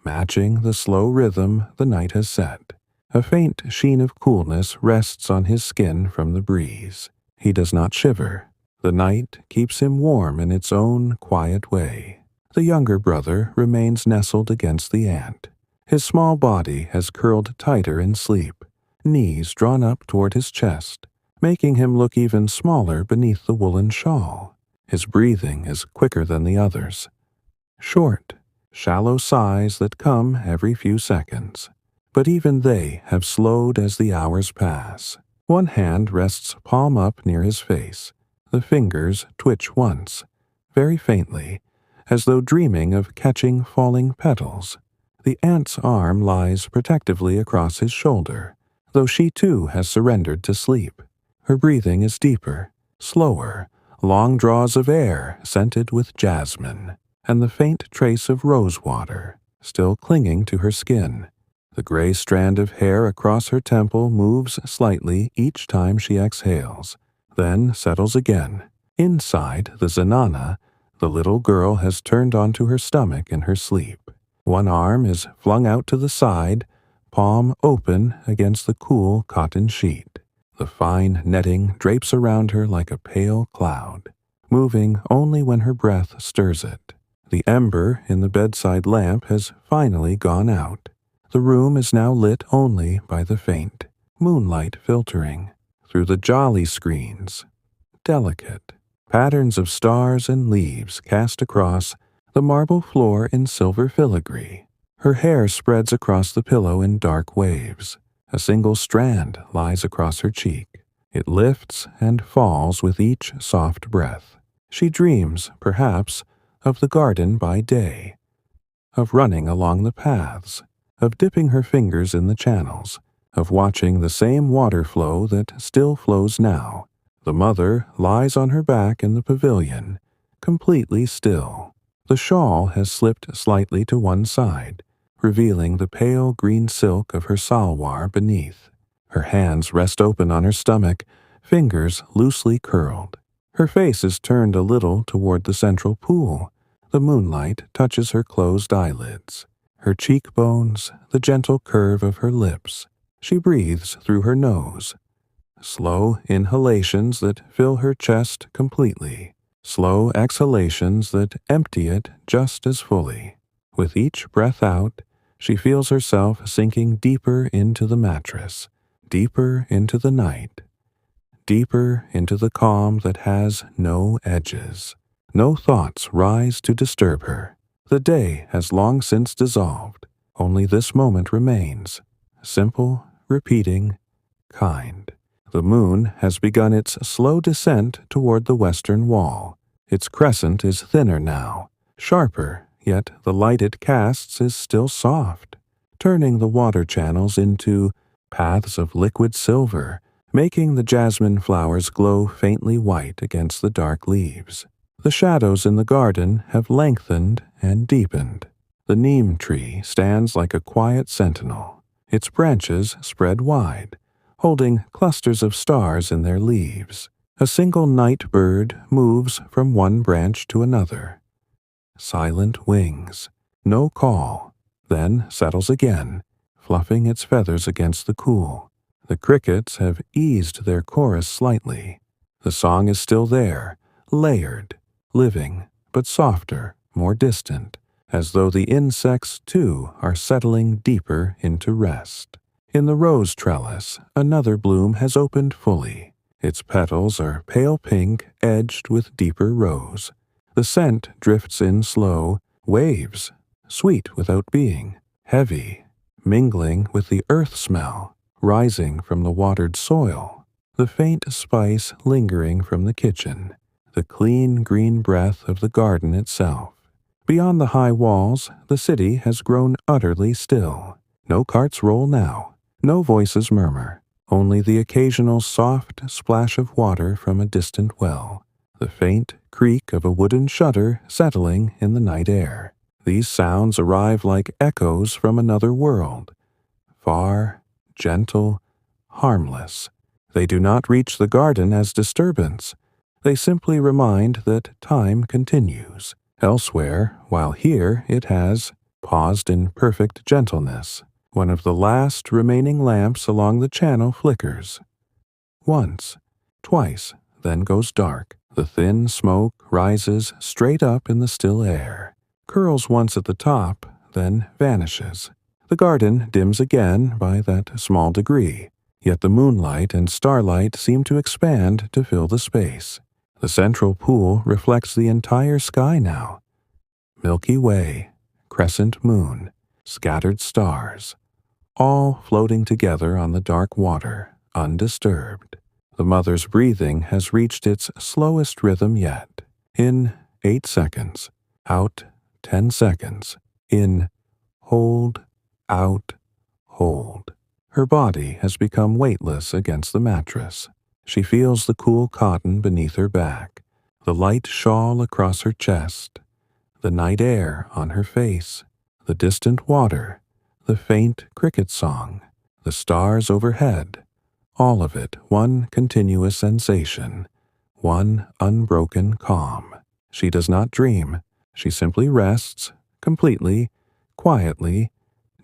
matching the slow rhythm the night has set. A faint sheen of coolness rests on his skin from the breeze. He does not shiver. The night keeps him warm in its own quiet way. The younger brother remains nestled against the ant. His small body has curled tighter in sleep, knees drawn up toward his chest, making him look even smaller beneath the woolen shawl. His breathing is quicker than the others. Short, shallow sighs that come every few seconds. But even they have slowed as the hours pass. One hand rests palm up near his face. The fingers twitch once, very faintly, as though dreaming of catching falling petals. The ant's arm lies protectively across his shoulder, though she too has surrendered to sleep. Her breathing is deeper, slower, long draws of air scented with jasmine, and the faint trace of rose water still clinging to her skin. The gray strand of hair across her temple moves slightly each time she exhales, then settles again. Inside the zenana, the little girl has turned onto her stomach in her sleep. One arm is flung out to the side, palm open against the cool cotton sheet. The fine netting drapes around her like a pale cloud, moving only when her breath stirs it. The ember in the bedside lamp has finally gone out. The room is now lit only by the faint moonlight filtering through the jolly screens. Delicate patterns of stars and leaves cast across the marble floor in silver filigree. Her hair spreads across the pillow in dark waves. A single strand lies across her cheek. It lifts and falls with each soft breath. She dreams, perhaps, of the garden by day, of running along the paths, of dipping her fingers in the channels, of watching the same water flow that still flows now. The mother lies on her back in the pavilion, completely still. The shawl has slipped slightly to one side, revealing the pale green silk of her salwar beneath. Her hands rest open on her stomach, fingers loosely curled. Her face is turned a little toward the central pool. The moonlight touches her closed eyelids, her cheekbones, the gentle curve of her lips. She breathes through her nose. Slow inhalations that fill her chest completely. Slow exhalations that empty it just as fully. With each breath out, she feels herself sinking deeper into the mattress, deeper into the night, deeper into the calm that has no edges. No thoughts rise to disturb her. The day has long since dissolved. Only this moment remains, simple, repeating, kind. The moon has begun its slow descent toward the western wall. Its crescent is thinner now, sharper, yet the light it casts is still soft, turning the water channels into paths of liquid silver, making the jasmine flowers glow faintly white against the dark leaves. The shadows in the garden have lengthened and deepened. The neem tree stands like a quiet sentinel, its branches spread wide, holding clusters of stars in their leaves. A single night bird moves from one branch to another. Silent wings, no call, then settles again, fluffing its feathers against the cool. The crickets have eased their chorus slightly. The song is still there, layered, living, but softer, more distant, as though the insects too are settling deeper into rest. In the rose trellis, another bloom has opened fully. Its petals are pale pink, edged with deeper rose. The scent drifts in slow, waves, sweet without being, heavy, mingling with the earth smell, rising from the watered soil, the faint spice lingering from the kitchen, the clean green breath of the garden itself. Beyond the high walls, the city has grown utterly still. No carts roll now, no voices murmur. only the occasional soft splash of water from a distant well, the faint creak of a wooden shutter settling in the night air. These sounds arrive like echoes from another world, far, gentle, harmless. They do not reach the garden as disturbance. They simply remind that time continues. Elsewhere, while here it has paused in perfect gentleness. One of the last remaining lamps along the channel flickers. Once, twice, then goes dark. The thin smoke rises straight up in the still air, curls once at the top, then vanishes. The garden dims again by that small degree, yet the moonlight and starlight seem to expand to fill the space. The central pool reflects the entire sky now. Milky Way, crescent moon, scattered stars, all floating together on the dark water, undisturbed. The mother's breathing has reached its slowest rhythm yet. In 8 seconds, out 10 seconds, in, hold, out, hold. Her body has become weightless against the mattress. She feels the cool cotton beneath her back, the light shawl across her chest, the night air on her face, the distant water, the faint cricket song, the stars overhead, all of it one continuous sensation, one unbroken calm. She does not dream. She simply rests, completely, quietly,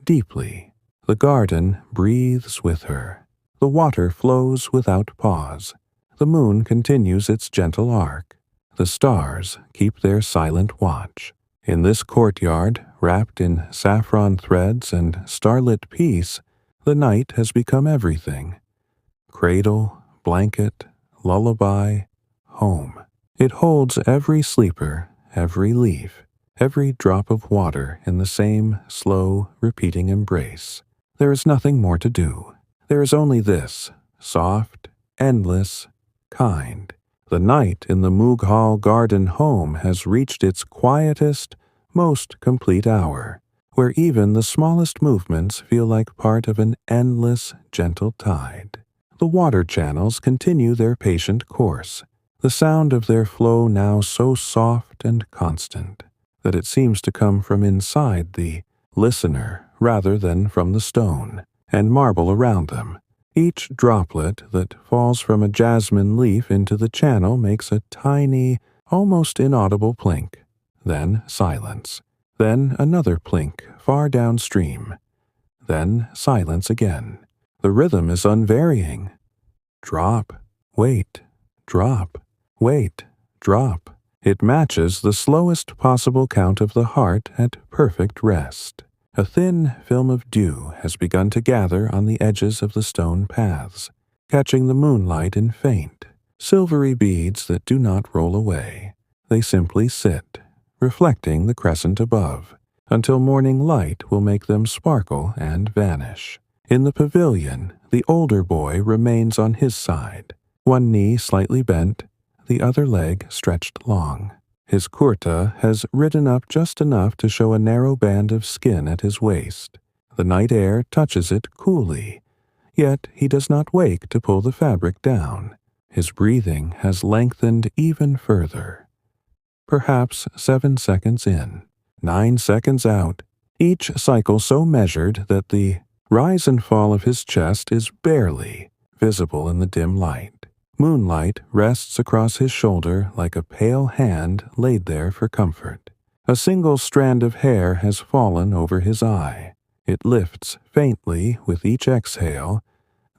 deeply. The garden breathes with her. The water flows without pause. The moon continues its gentle arc. The stars keep their silent watch. In this courtyard, wrapped in saffron threads and starlit peace, the night has become everything. Cradle, blanket, lullaby, home. It holds every sleeper, every leaf, every drop of water in the same slow, repeating embrace. There is nothing more to do. There is only this, soft, endless, kind. The night in the Mughal garden home has reached its quietest, most complete hour, where even the smallest movements feel like part of an endless, gentle tide. The water channels continue their patient course, the sound of their flow now so soft and constant that it seems to come from inside the listener rather than from the stone and marble around them. Each droplet that falls from a jasmine leaf into the channel makes a tiny, almost inaudible plink. Then silence. Then another plink far downstream. Then silence again. The rhythm is unvarying. Drop, wait, drop, wait, drop. It matches the slowest possible count of the heart at perfect rest. A thin film of dew has begun to gather on the edges of the stone paths, catching the moonlight in faint, silvery beads that do not roll away. They simply sit, reflecting the crescent above, until morning light will make them sparkle and vanish. In the pavilion, the older boy remains on his side, one knee slightly bent, the other leg stretched long. His kurta has ridden up just enough to show a narrow band of skin at his waist. The night air touches it coolly, yet he does not wake to pull the fabric down. His breathing has lengthened even further. Perhaps 7 seconds in, 9 seconds out, each cycle so measured that the rise and fall of his chest is barely visible in the dim light. Moonlight rests across his shoulder like a pale hand laid there for comfort. A single strand of hair has fallen over his eye. It lifts faintly with each exhale,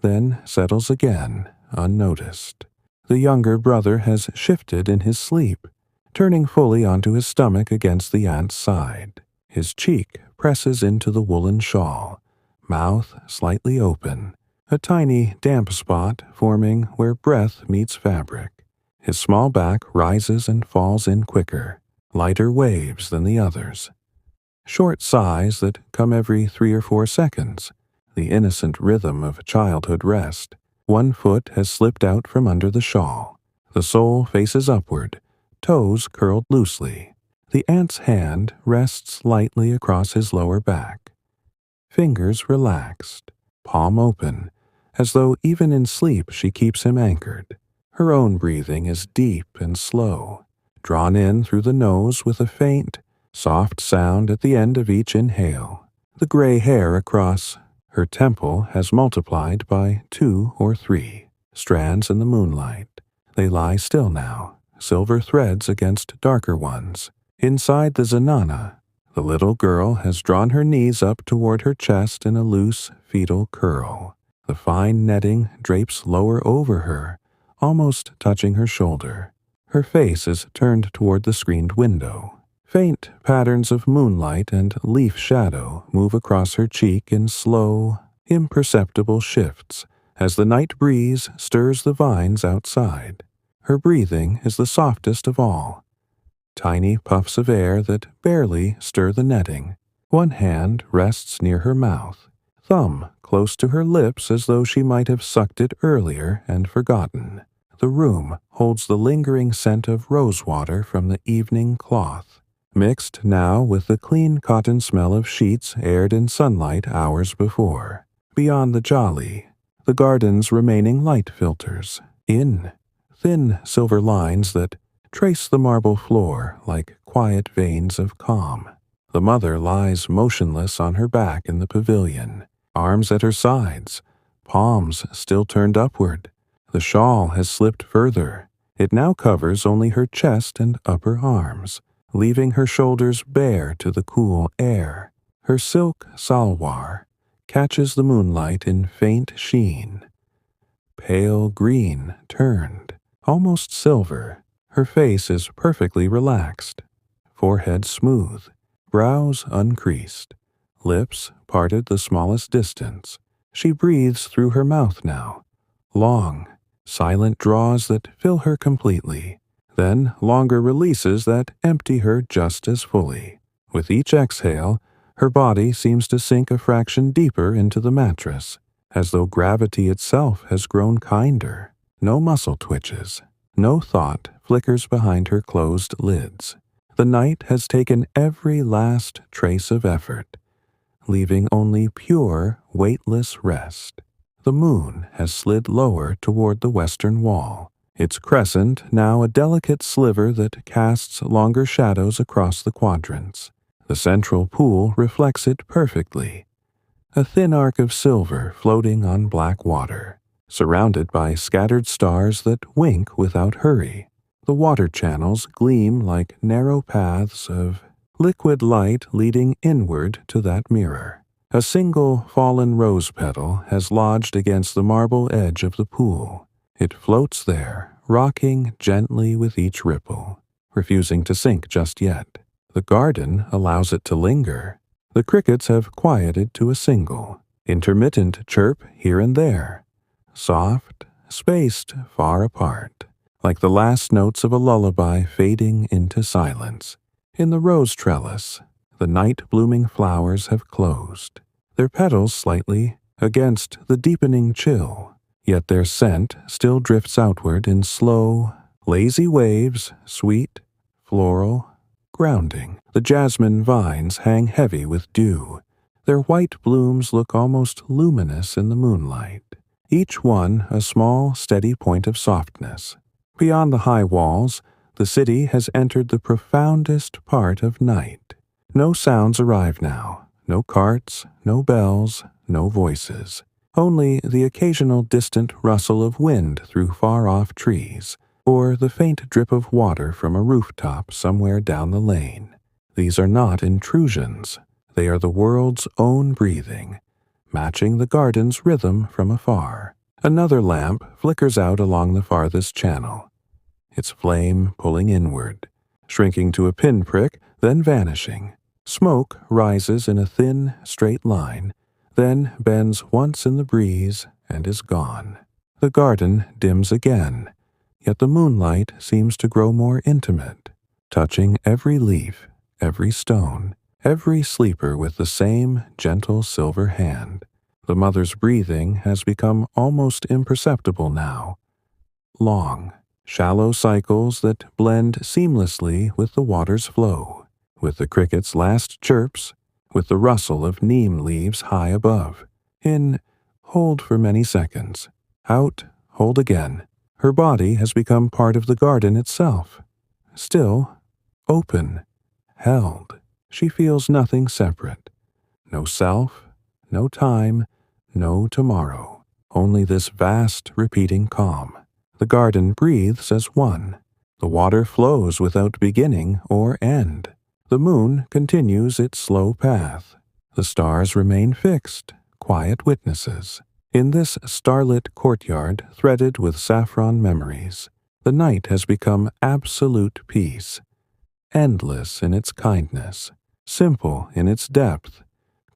then settles again, unnoticed. The younger brother has shifted in his sleep, turning fully onto his stomach against the aunt's side. His cheek presses into the woolen shawl, mouth slightly open, a tiny damp spot forming where breath meets fabric. His small back rises and falls in quicker, lighter waves than the others. Short sighs that come every 3 or 4 seconds, the innocent rhythm of childhood rest. One foot has slipped out from under the shawl. The sole faces upward, toes curled loosely. The ant's hand rests lightly across his lower back. Fingers relaxed, palm open, as though even in sleep she keeps him anchored. Her own breathing is deep and slow, drawn in through the nose with a faint, soft sound at the end of each inhale. The gray hair across her temple has multiplied by 2 or 3 strands in the moonlight. They lie still now, silver threads against darker ones. Inside the zanana, the little girl has drawn her knees up toward her chest in a loose, fetal curl. The fine netting drapes lower over her, almost touching her shoulder. Her face is turned toward the screened window. Faint patterns of moonlight and leaf shadow move across her cheek in slow, imperceptible shifts as the night breeze stirs the vines outside. Her breathing is the softest of all. Tiny puffs of air that barely stir the netting. One hand rests near her mouth, thumb close to her lips as though she might have sucked it earlier and forgotten. The room holds the lingering scent of rosewater from the evening cloth, mixed now with the clean cotton smell of sheets aired in sunlight hours before. Beyond the jolly, the garden's remaining light filters in, thin silver lines that trace the marble floor like quiet veins of calm. The mother lies motionless on her back in the pavilion, arms at her sides, palms still turned upward. The shawl has slipped further. It now covers only her chest and upper arms, leaving her shoulders bare to the cool air. Her silk salwar catches the moonlight in faint sheen. Pale green turned, almost silver. Her face is perfectly relaxed, forehead smooth, brows uncreased, lips parted the smallest distance. She breathes through her mouth now, long, silent draws that fill her completely, then longer releases that empty her just as fully. With each exhale, her body seems to sink a fraction deeper into the mattress, as though gravity itself has grown kinder. No muscle twitches. No thought flickers behind her closed lids. The night has taken every last trace of effort, leaving only pure, weightless rest. The moon has slid lower toward the western wall, its crescent now a delicate sliver that casts longer shadows across the quadrants. The central pool reflects it perfectly, a thin arc of silver floating on black water, surrounded by scattered stars that wink without hurry. The water channels gleam like narrow paths of liquid light leading inward to that mirror. A single fallen rose petal has lodged against the marble edge of the pool. It floats there, rocking gently with each ripple, refusing to sink just yet. The garden allows it to linger. The crickets have quieted to a single, intermittent chirp here and there, soft, spaced far apart, like the last notes of a lullaby fading into silence. In the rose trellis, the night-blooming flowers have closed, their petals slightly against the deepening chill, yet their scent still drifts outward in slow, lazy waves, sweet, floral, grounding. The jasmine vines hang heavy with dew. Their white blooms look almost luminous in the moonlight, each one a small, steady point of softness. Beyond the high walls, the city has entered the profoundest part of night. No sounds arrive now, no carts, no bells, no voices. Only the occasional distant rustle of wind through far-off trees, or the faint drip of water from a rooftop somewhere down the lane. These are not intrusions. They are the world's own breathing, matching the garden's rhythm from afar. Another lamp flickers out along the farthest channel, its flame pulling inward, shrinking to a pinprick, then vanishing. Smoke rises in a thin, straight line, then bends once in the breeze and is gone. The garden dims again, yet the moonlight seems to grow more intimate, touching every leaf, every stone, every sleeper with the same gentle silver hand. The mother's breathing has become almost imperceptible now. Long, shallow cycles that blend seamlessly with the water's flow, with the cricket's last chirps, with the rustle of neem leaves high above. In Hold for many seconds. Out, hold again. Her body has become part of the garden itself. Still, open, held. She feels nothing separate. No self, no time, no tomorrow. Only this vast, repeating calm. The garden breathes as one. The water flows without beginning or end. The moon continues its slow path. The stars remain fixed, quiet witnesses. In this starlit courtyard threaded with saffron memories, the night has become absolute peace. Endless in its kindness, simple in its depth,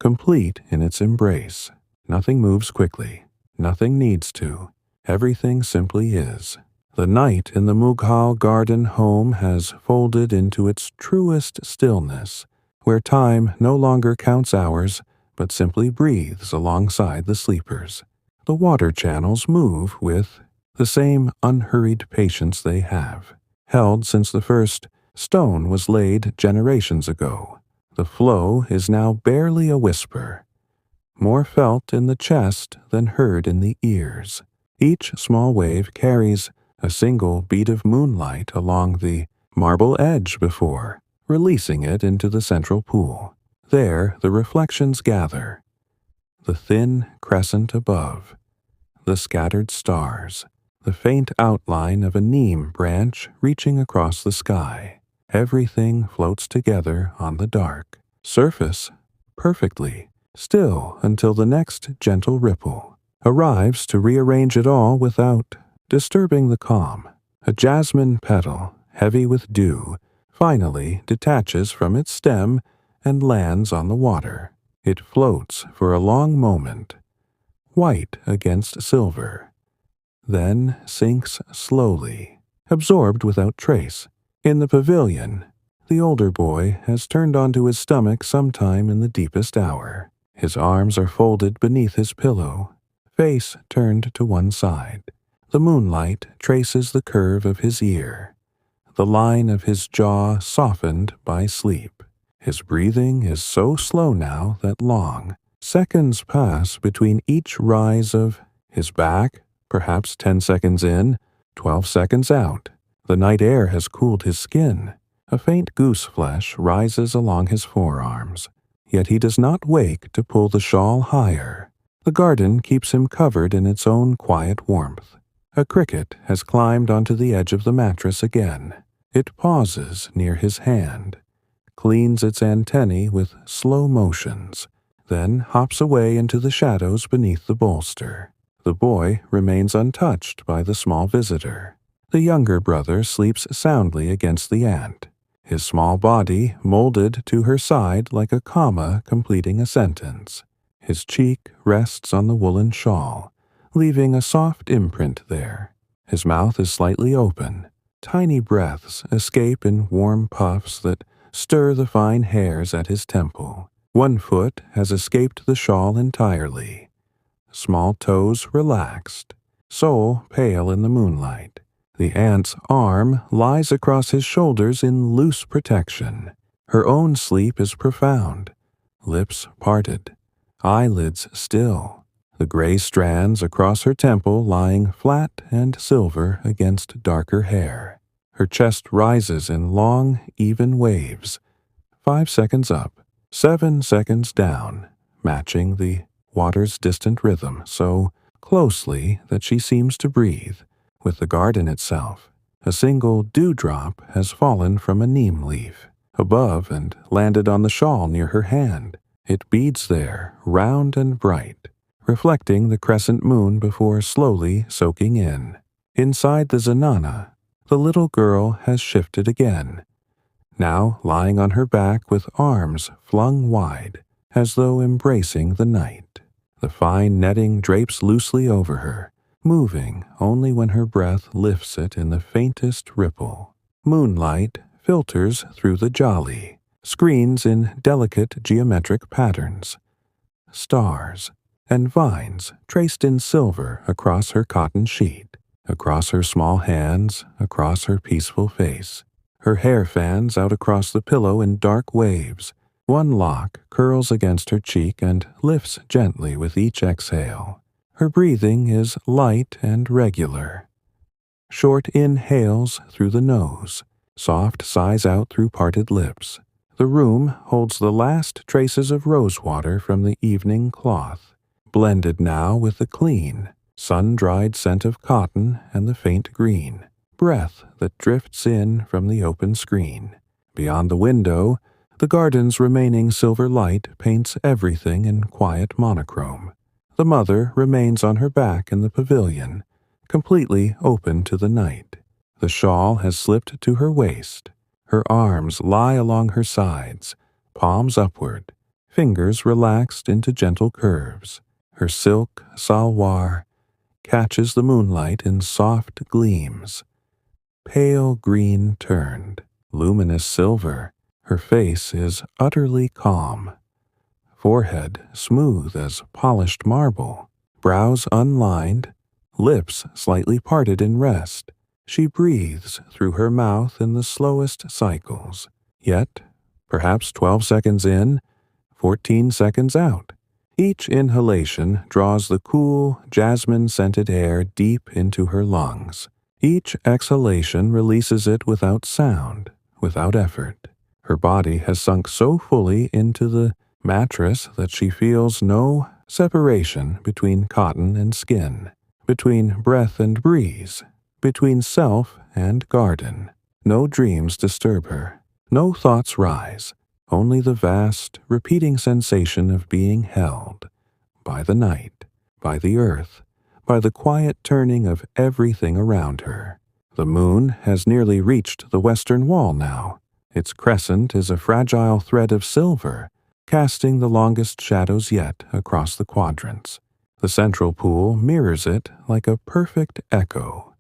complete in its embrace. Nothing moves quickly. Nothing needs to. Everything simply is. The night in the Mughal garden home has folded into its truest stillness, where time no longer counts hours, but simply breathes alongside the sleepers. The water channels move with the same unhurried patience they have, held since the first stone was laid generations ago. The flow is now barely a whisper, more felt in the chest than heard in the ears. Each small wave carries a single bead of moonlight along the marble edge before releasing it into the central pool. There the reflections gather. The thin crescent above, the scattered stars, the faint outline of a neem branch reaching across the sky. Everything floats together on the dark surface, perfectly, still until the next gentle ripple arrives to rearrange it all without disturbing the calm. A jasmine petal, heavy with dew, finally detaches from its stem and lands on the water. It floats for a long moment, white against silver, then sinks slowly, absorbed without trace. In the pavilion, the older boy has turned onto his stomach sometime in the deepest hour. His arms are folded beneath his pillow, face turned to one side. The moonlight traces the curve of his ear, the line of his jaw softened by sleep. His breathing is so slow now that long seconds pass between each rise of his back, perhaps 10 seconds in, 12 seconds out. The night air has cooled his skin. A faint goose flesh rises along his forearms, yet he does not wake to pull the shawl higher. The garden keeps him covered in its own quiet warmth. A cricket has climbed onto the edge of the mattress again. It pauses near his hand, cleans its antennae with slow motions, then hops away into the shadows beneath the bolster. The boy remains untouched by the small visitor. The younger brother sleeps soundly against the aunt, his small body molded to her side like a comma completing a sentence. His cheek rests on the woolen shawl, leaving a soft imprint there. His mouth is slightly open. Tiny breaths escape in warm puffs that stir the fine hairs at his temple. One foot has escaped the shawl entirely. Small toes relaxed, sole pale in the moonlight. The aunt's arm lies across his shoulders in loose protection. Her own sleep is profound, lips parted, eyelids still, the gray strands across her temple lying flat and silver against darker hair. Her chest rises in long, even waves, 5 seconds up, 7 seconds down, matching the water's distant rhythm so closely that she seems to breathe with the garden itself. A single dewdrop has fallen from a neem leaf above and landed on the shawl near her hand. It beads there, round and bright, reflecting the crescent moon before slowly soaking in. Inside the zanana, the little girl has shifted again, now lying on her back with arms flung wide, as though embracing the night. The fine netting drapes loosely over her, moving only when her breath lifts it in the faintest ripple. Moonlight filters through the jolly, screens in delicate geometric patterns. Stars and vines traced in silver across her cotton sheet, across her small hands, across her peaceful face. Her hair fans out across the pillow in dark waves. One lock curls against her cheek and lifts gently with each exhale. Her breathing is light and regular. Short inhales through the nose, soft sighs out through parted lips. The room holds the last traces of rosewater from the evening cloth, blended now with the clean, sun-dried scent of cotton and the faint green, breath that drifts in from the open screen. Beyond the window, the garden's remaining silver light paints everything in quiet monochrome. The mother remains on her back in the pavilion, completely open to the night. The shawl has slipped to her waist. Her arms lie along her sides, palms upward, fingers relaxed into gentle curves. Her silk salwar catches the moonlight in soft gleams. Pale green turned, luminous silver, her face is utterly calm. Forehead smooth as polished marble, brows unlined, lips slightly parted in rest. She breathes through her mouth in the slowest cycles, yet perhaps 12 seconds in, 14 seconds out. Each inhalation draws the cool, jasmine-scented air deep into her lungs. Each exhalation releases it without sound, without effort. Her body has sunk so fully into the mattress that she feels no separation between cotton and skin, between breath and breeze, between self and garden. No dreams disturb her. No thoughts rise. Only the vast, repeating sensation of being held by the night, by the earth, by the quiet turning of everything around her. The moon has nearly reached the western wall now. Its crescent is a fragile thread of silver, casting the longest shadows yet across the quadrants. The central pool mirrors it like a perfect echo.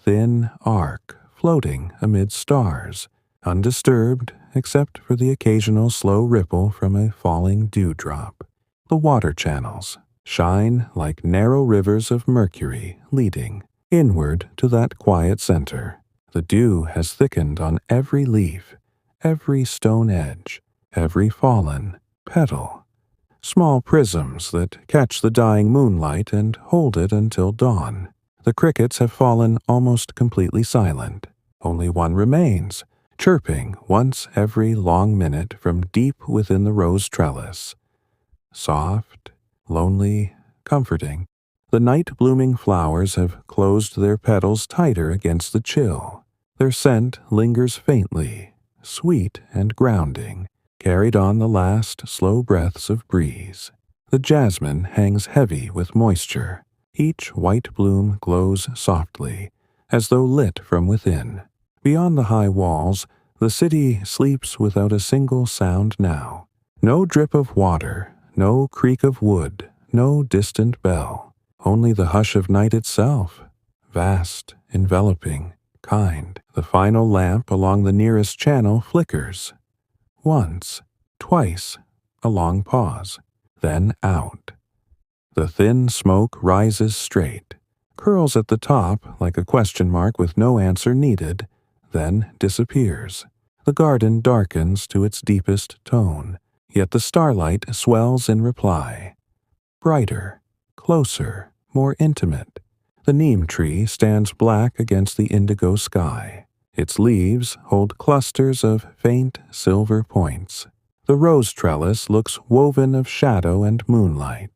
Thin arc floating amid stars, undisturbed except for the occasional slow ripple from a falling dewdrop. The water channels shine like narrow rivers of mercury leading inward to that quiet center. The dew has thickened on every leaf, every stone edge, every fallen petal. Small prisms that catch the dying moonlight and hold it until dawn. The crickets have fallen almost completely silent. Only one remains, chirping once every long minute from deep within the rose trellis. Soft, lonely, comforting. The night-blooming flowers have closed their petals tighter against the chill. Their scent lingers faintly, sweet and grounding, carried on the last slow breaths of breeze. The jasmine hangs heavy with moisture. Each white bloom glows softly, as though lit from within. Beyond the high walls, the city sleeps without a single sound now. No drip of water, no creak of wood, no distant bell. Only the hush of night itself, vast, enveloping, kind. The final lamp along the nearest channel flickers. Once, twice, a long pause, then out. The thin smoke rises straight, curls at the top like a question mark with no answer needed, then disappears. The garden darkens to its deepest tone, yet the starlight swells in reply. Brighter, closer, more intimate. The neem tree stands black against the indigo sky. Its leaves hold clusters of faint silver points. The rose trellis looks woven of shadow and moonlight.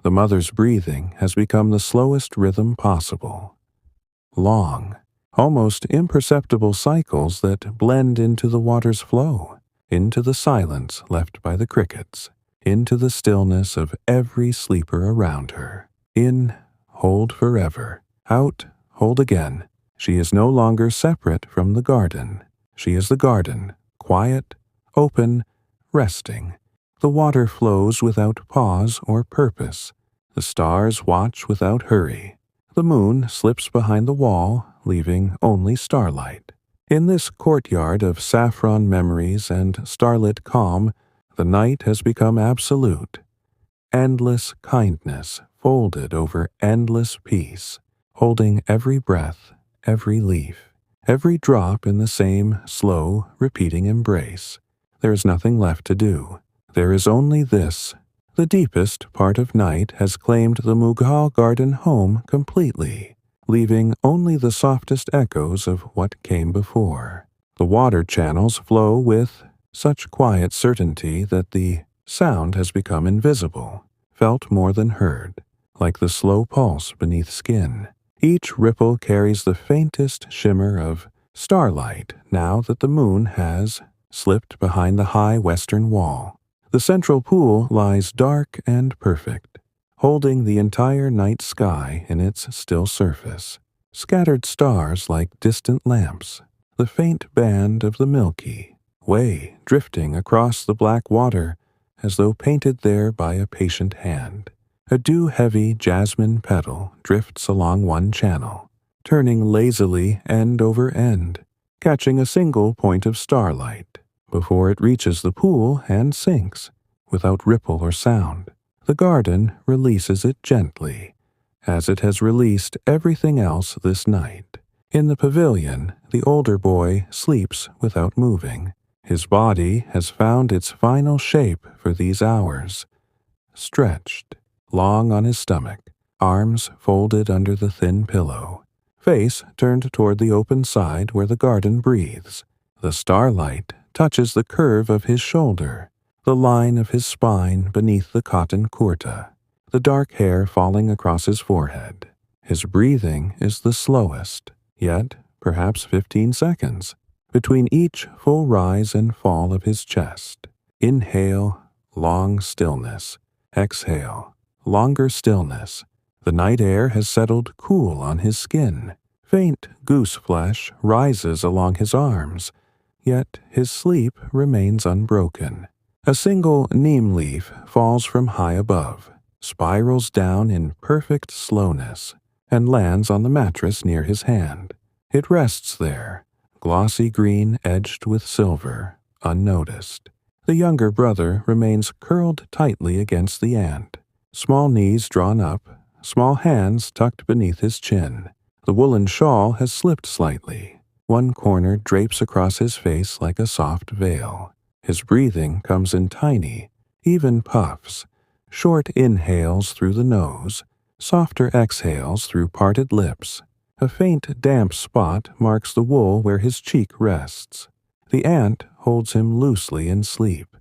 The mother's breathing has become the slowest rhythm possible. Long, almost imperceptible cycles that blend into the water's flow, into the silence left by the crickets, into the stillness of every sleeper around her. In, hold forever. Out, hold again. She is no longer separate from the garden. She is the garden, quiet, open, resting. The water flows without pause or purpose. The stars watch without hurry. The moon slips behind the wall, leaving only starlight. In this courtyard of saffron memories and starlit calm, the night has become absolute. Endless kindness folded over endless peace, holding every breath, every leaf, every drop in the same slow, repeating embrace. There is nothing left to do. There is only this, The deepest part of night has claimed the Mughal garden home completely, leaving only the softest echoes of what came before. The water channels flow with such quiet certainty that the sound has become invisible, felt more than heard, like the slow pulse beneath skin. Each ripple carries the faintest shimmer of starlight now that the moon has slipped behind the high western wall. The central pool lies dark and perfect, holding the entire night sky in its still surface. Scattered stars like distant lamps, the faint band of the Milky Way drifting across the black water as though painted there by a patient hand. A dew-heavy jasmine petal drifts along one channel, turning lazily end over end, catching a single point of starlight before it reaches the pool and sinks, without ripple or sound. The garden releases it gently, as it has released everything else this night. In the pavilion, the older boy sleeps without moving. His body has found its final shape for these hours, stretched, long on his stomach, arms folded under the thin pillow, face turned toward the open side where the garden breathes. The starlight touches the curve of his shoulder, the line of his spine beneath the cotton kurta, the dark hair falling across his forehead. His breathing is the slowest, yet perhaps 15 seconds, between each full rise and fall of his chest. Inhale, long stillness. Exhale, longer stillness. The night air has settled cool on his skin. Faint goose flesh rises along his arms, yet his sleep remains unbroken. A single neem leaf falls from high above, spirals down in perfect slowness, and lands on the mattress near his hand. It rests there, glossy green edged with silver, unnoticed. The younger brother remains curled tightly against the ant, small knees drawn up, small hands tucked beneath his chin. The woolen shawl has slipped slightly. One corner drapes across his face like a soft veil. His breathing comes in tiny, even puffs, short inhales through the nose, softer exhales through parted lips. A faint damp spot marks the wool where his cheek rests. The ant holds him loosely in sleep,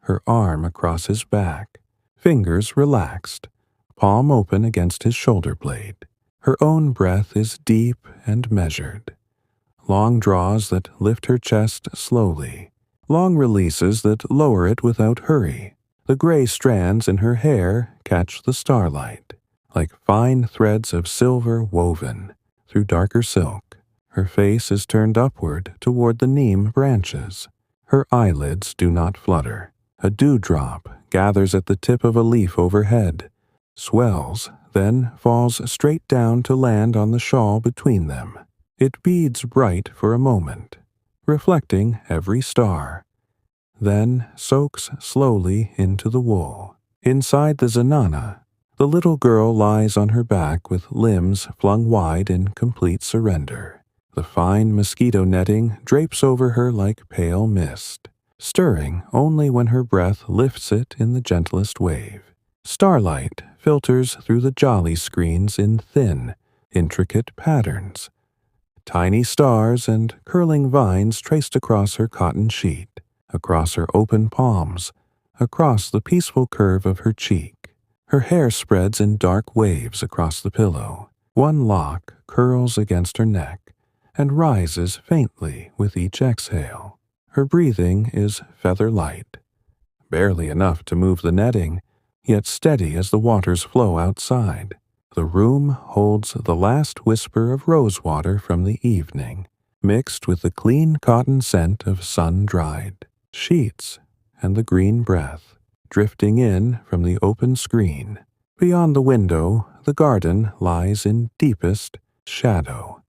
her arm across his back, fingers relaxed, palm open against his shoulder blade. Her own breath is deep and measured. Long draws that lift her chest slowly, long releases that lower it without hurry. The gray strands in her hair catch the starlight, like fine threads of silver woven through darker silk. Her face is turned upward toward the neem branches. Her eyelids do not flutter. A dewdrop gathers at the tip of a leaf overhead, swells, then falls straight down to land on the shawl between them. It beads bright for a moment, reflecting every star, then soaks slowly into the wool. Inside the zanana, the little girl lies on her back with limbs flung wide in complete surrender. The fine mosquito netting drapes over her like pale mist, stirring only when her breath lifts it in the gentlest wave. Starlight filters through the jolly screens in thin, intricate patterns. Tiny stars and curling vines traced across her cotton sheet, across her open palms, across the peaceful curve of her cheek. Her hair spreads in dark waves across the pillow. One lock curls against her neck and rises faintly with each exhale. Her breathing is feather light, barely enough to move the netting, yet steady as the waters flow outside. The room holds the last whisper of rosewater from the evening, mixed with the clean cotton scent of sun-dried sheets and the green breath drifting in from the open screen. Beyond the window, the garden lies in deepest shadow,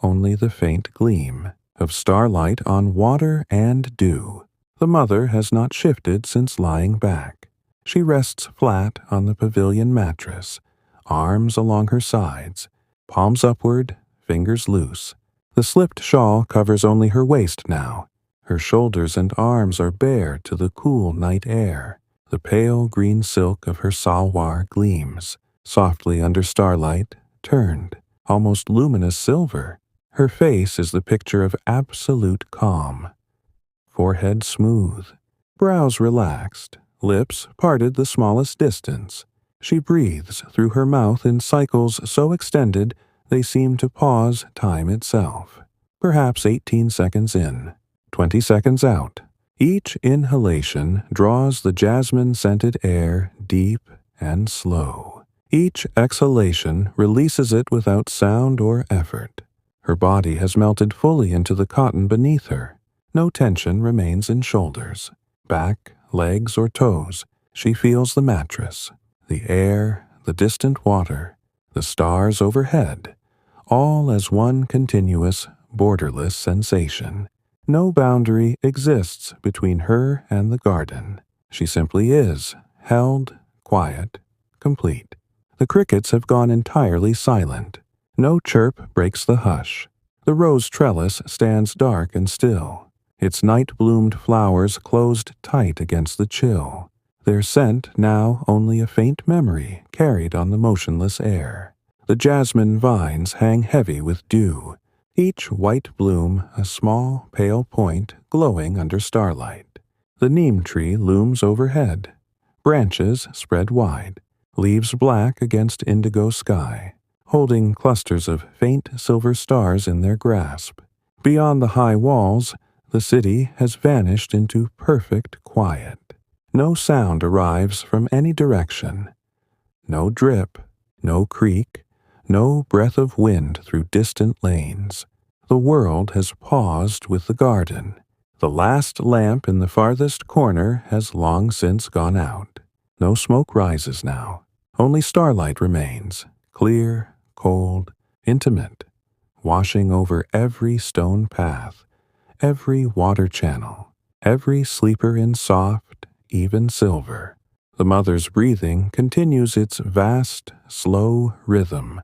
only the faint gleam of starlight on water and dew. The mother has not shifted since lying back. She rests flat on the pavilion mattress, arms along her sides, palms upward, fingers loose. The slipped shawl covers only her waist now. Her shoulders and arms are bare to the cool night air. The pale green silk of her salwar gleams softly under starlight, turned, almost luminous silver. Her face is the picture of absolute calm. Forehead smooth, brows relaxed, lips parted the smallest distance. She breathes through her mouth in cycles so extended they seem to pause time itself. Perhaps 18 seconds in, 20 seconds out. Each inhalation draws the jasmine-scented air deep and slow. Each exhalation releases it without sound or effort. Her body has melted fully into the cotton beneath her. No tension remains in shoulders, back, legs, or toes. She feels the mattress, the air, the distant water, the stars overhead, all as one continuous, borderless sensation. No boundary exists between her and the garden. She simply is, held, quiet, complete. The crickets have gone entirely silent. No chirp breaks the hush. The rose trellis stands dark and still, its night-bloomed flowers closed tight against the chill, their scent now only a faint memory carried on the motionless air. The jasmine vines hang heavy with dew, each white bloom a small, pale point glowing under starlight. The neem tree looms overhead, branches spread wide, leaves black against indigo sky, holding clusters of faint silver stars in their grasp. Beyond the high walls, the city has vanished into perfect quiet. No sound arrives from any direction. No drip, no creak, no breath of wind through distant lanes. The world has paused with the garden. The last lamp in the farthest corner has long since gone out. No smoke rises now. Only starlight remains, clear, cold, intimate, washing over every stone path, every water channel, every sleeper in soft, even silver. The mother's breathing continues its vast, slow rhythm.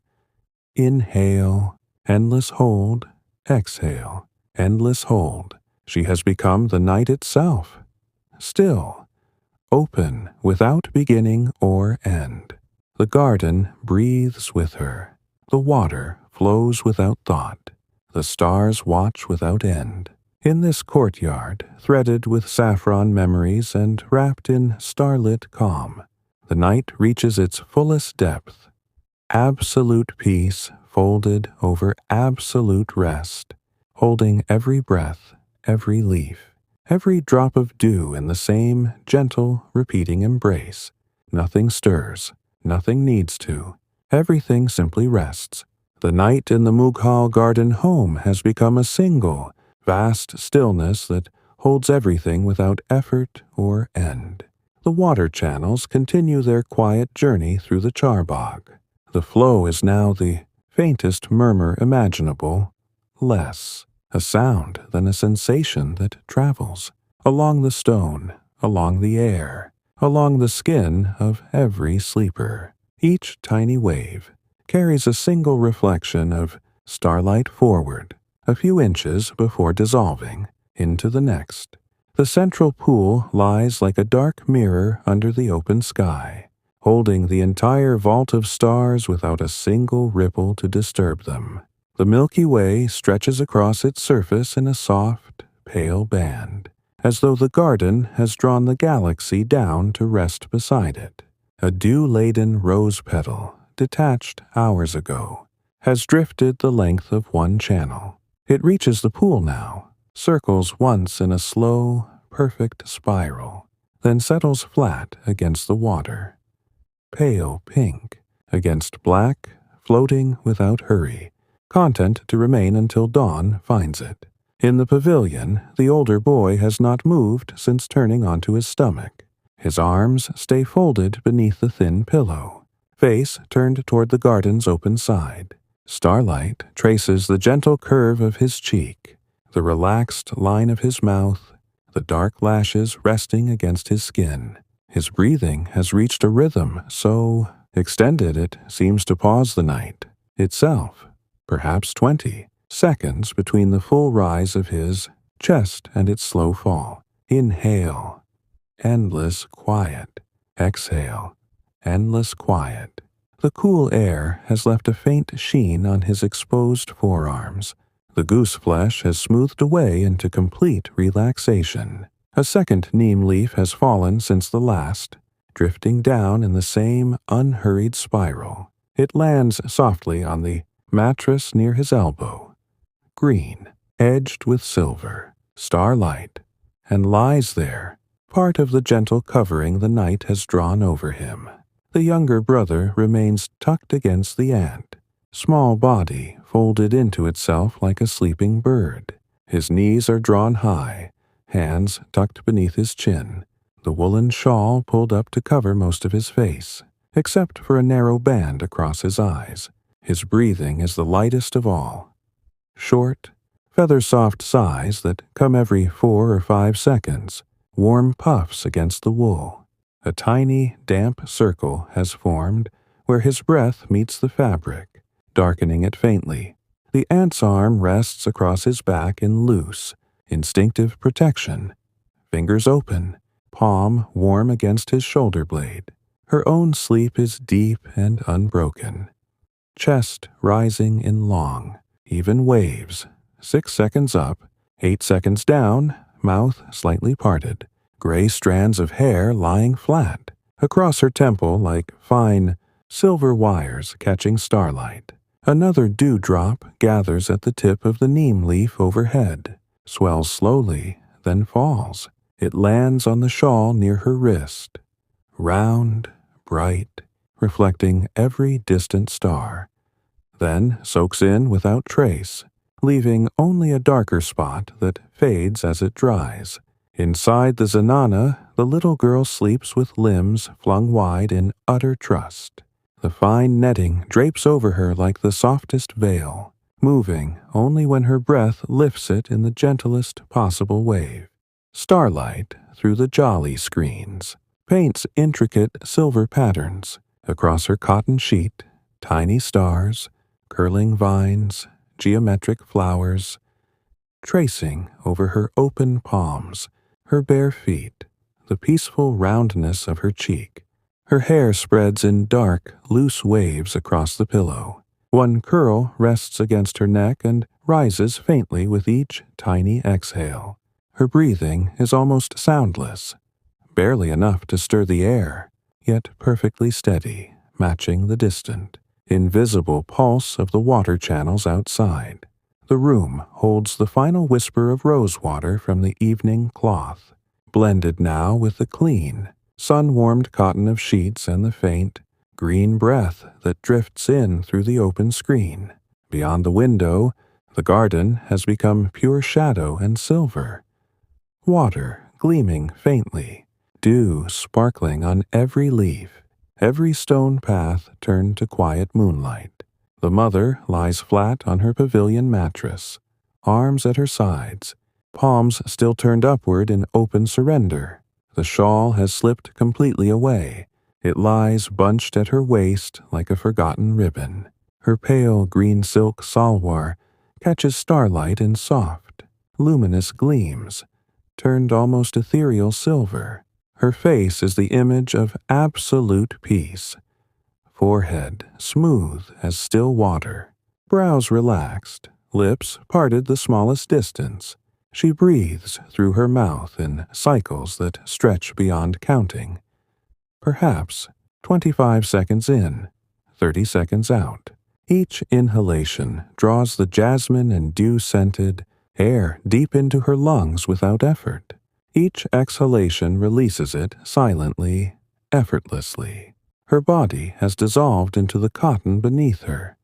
Inhale, endless hold, exhale, endless hold. She has become the night itself, still, open without beginning or end. The garden breathes with her. The water flows without thought. The stars watch without end. In this courtyard, threaded with saffron memories and wrapped in starlit calm, the night reaches its fullest depth. Absolute peace folded over absolute rest, holding every breath, every leaf, every drop of dew in the same gentle, repeating embrace. Nothing stirs, nothing needs to. Everything simply rests. The night in the Mughal garden home has become a single, vast stillness that holds everything without effort or end. The water channels continue their quiet journey through the charbagh. The flow is now the faintest murmur imaginable, less a sound than a sensation that travels along the stone, along the air, along the skin of every sleeper. Each tiny wave carries a single reflection of starlight forward, a few inches before dissolving into the next. The central pool lies like a dark mirror under the open sky, holding the entire vault of stars without a single ripple to disturb them. The Milky Way stretches across its surface in a soft, pale band, as though the garden has drawn the galaxy down to rest beside it. A dew-laden rose petal, detached hours ago, has drifted the length of one channel. It reaches the pool now, circles once in a slow, perfect spiral, then settles flat against the water. Pale pink, against black, floating without hurry, content to remain until dawn finds it. In the pavilion, the older boy has not moved since turning onto his stomach. His arms stay folded beneath the thin pillow, face turned toward the garden's open side. Starlight traces the gentle curve of his cheek, the relaxed line of his mouth, the dark lashes resting against his skin. His breathing has reached a rhythm so extended it seems to pause the night itself, perhaps 20 seconds between the full rise of his chest and its slow fall. Inhale, Endless quiet. Exhale. Endless quiet. The cool air has left a faint sheen on his exposed forearms. The goose flesh has smoothed away into complete relaxation. A second neem leaf has fallen since the last, drifting down in the same unhurried spiral. It lands softly on the mattress near his elbow. Green, edged with silver, starlight, and lies there, part of the gentle covering the night has drawn over him. The younger brother remains tucked against the aunt, small body folded into itself like a sleeping bird. His knees are drawn high, hands tucked beneath his chin, the woolen shawl pulled up to cover most of his face, except for a narrow band across his eyes. His breathing is the lightest of all. Short, feather-soft sighs that come every 4 or 5 seconds, warm puffs against the wool. A tiny, damp circle has formed where his breath meets the fabric, darkening it faintly. The ant's arm rests across his back in loose, instinctive protection. Fingers open, palm warm against his shoulder blade. Her own sleep is deep and unbroken. Chest rising in long, even waves. 6 seconds up, 8 seconds down, mouth slightly parted. Gray strands of hair lying flat, across her temple like fine, silver wires catching starlight. Another dewdrop gathers at the tip of the neem leaf overhead, swells slowly, then falls. It lands on the shawl near her wrist. Round, bright, reflecting every distant star. Then soaks in without trace, leaving only a darker spot that fades as it dries. Inside the zanana, the little girl sleeps with limbs flung wide in utter trust. The fine netting drapes over her like the softest veil, moving only when her breath lifts it in the gentlest possible wave. Starlight, through the jolly screens, paints intricate silver patterns. Across her cotton sheet, tiny stars, curling vines, geometric flowers, tracing over her open palms, her bare feet, the peaceful roundness of her cheek. Her hair spreads in dark, loose waves across the pillow. One curl rests against her neck and rises faintly with each tiny exhale. Her breathing is almost soundless, barely enough to stir the air, yet perfectly steady, matching the distant, invisible pulse of the water channels outside. The room holds the final whisper of rosewater from the evening cloth, blended now with the clean, sun-warmed cotton of sheets and the faint, green breath that drifts in through the open screen. Beyond the window, the garden has become pure shadow and silver. Water gleaming faintly, dew sparkling on every leaf, every stone path turned to quiet moonlight. The mother lies flat on her pavilion mattress, arms at her sides, palms still turned upward in open surrender. The shawl has slipped completely away. It lies bunched at her waist like a forgotten ribbon. Her pale green silk salwar catches starlight in soft, luminous gleams, turned almost ethereal silver. Her face is the image of absolute peace. Forehead smooth as still water, brows relaxed, lips parted the smallest distance. She breathes through her mouth in cycles that stretch beyond counting. Perhaps 25 seconds in, 30 seconds out. Each inhalation draws the jasmine and dew-scented air deep into her lungs without effort. Each exhalation releases it silently, effortlessly. Her body has dissolved into the cotton beneath her.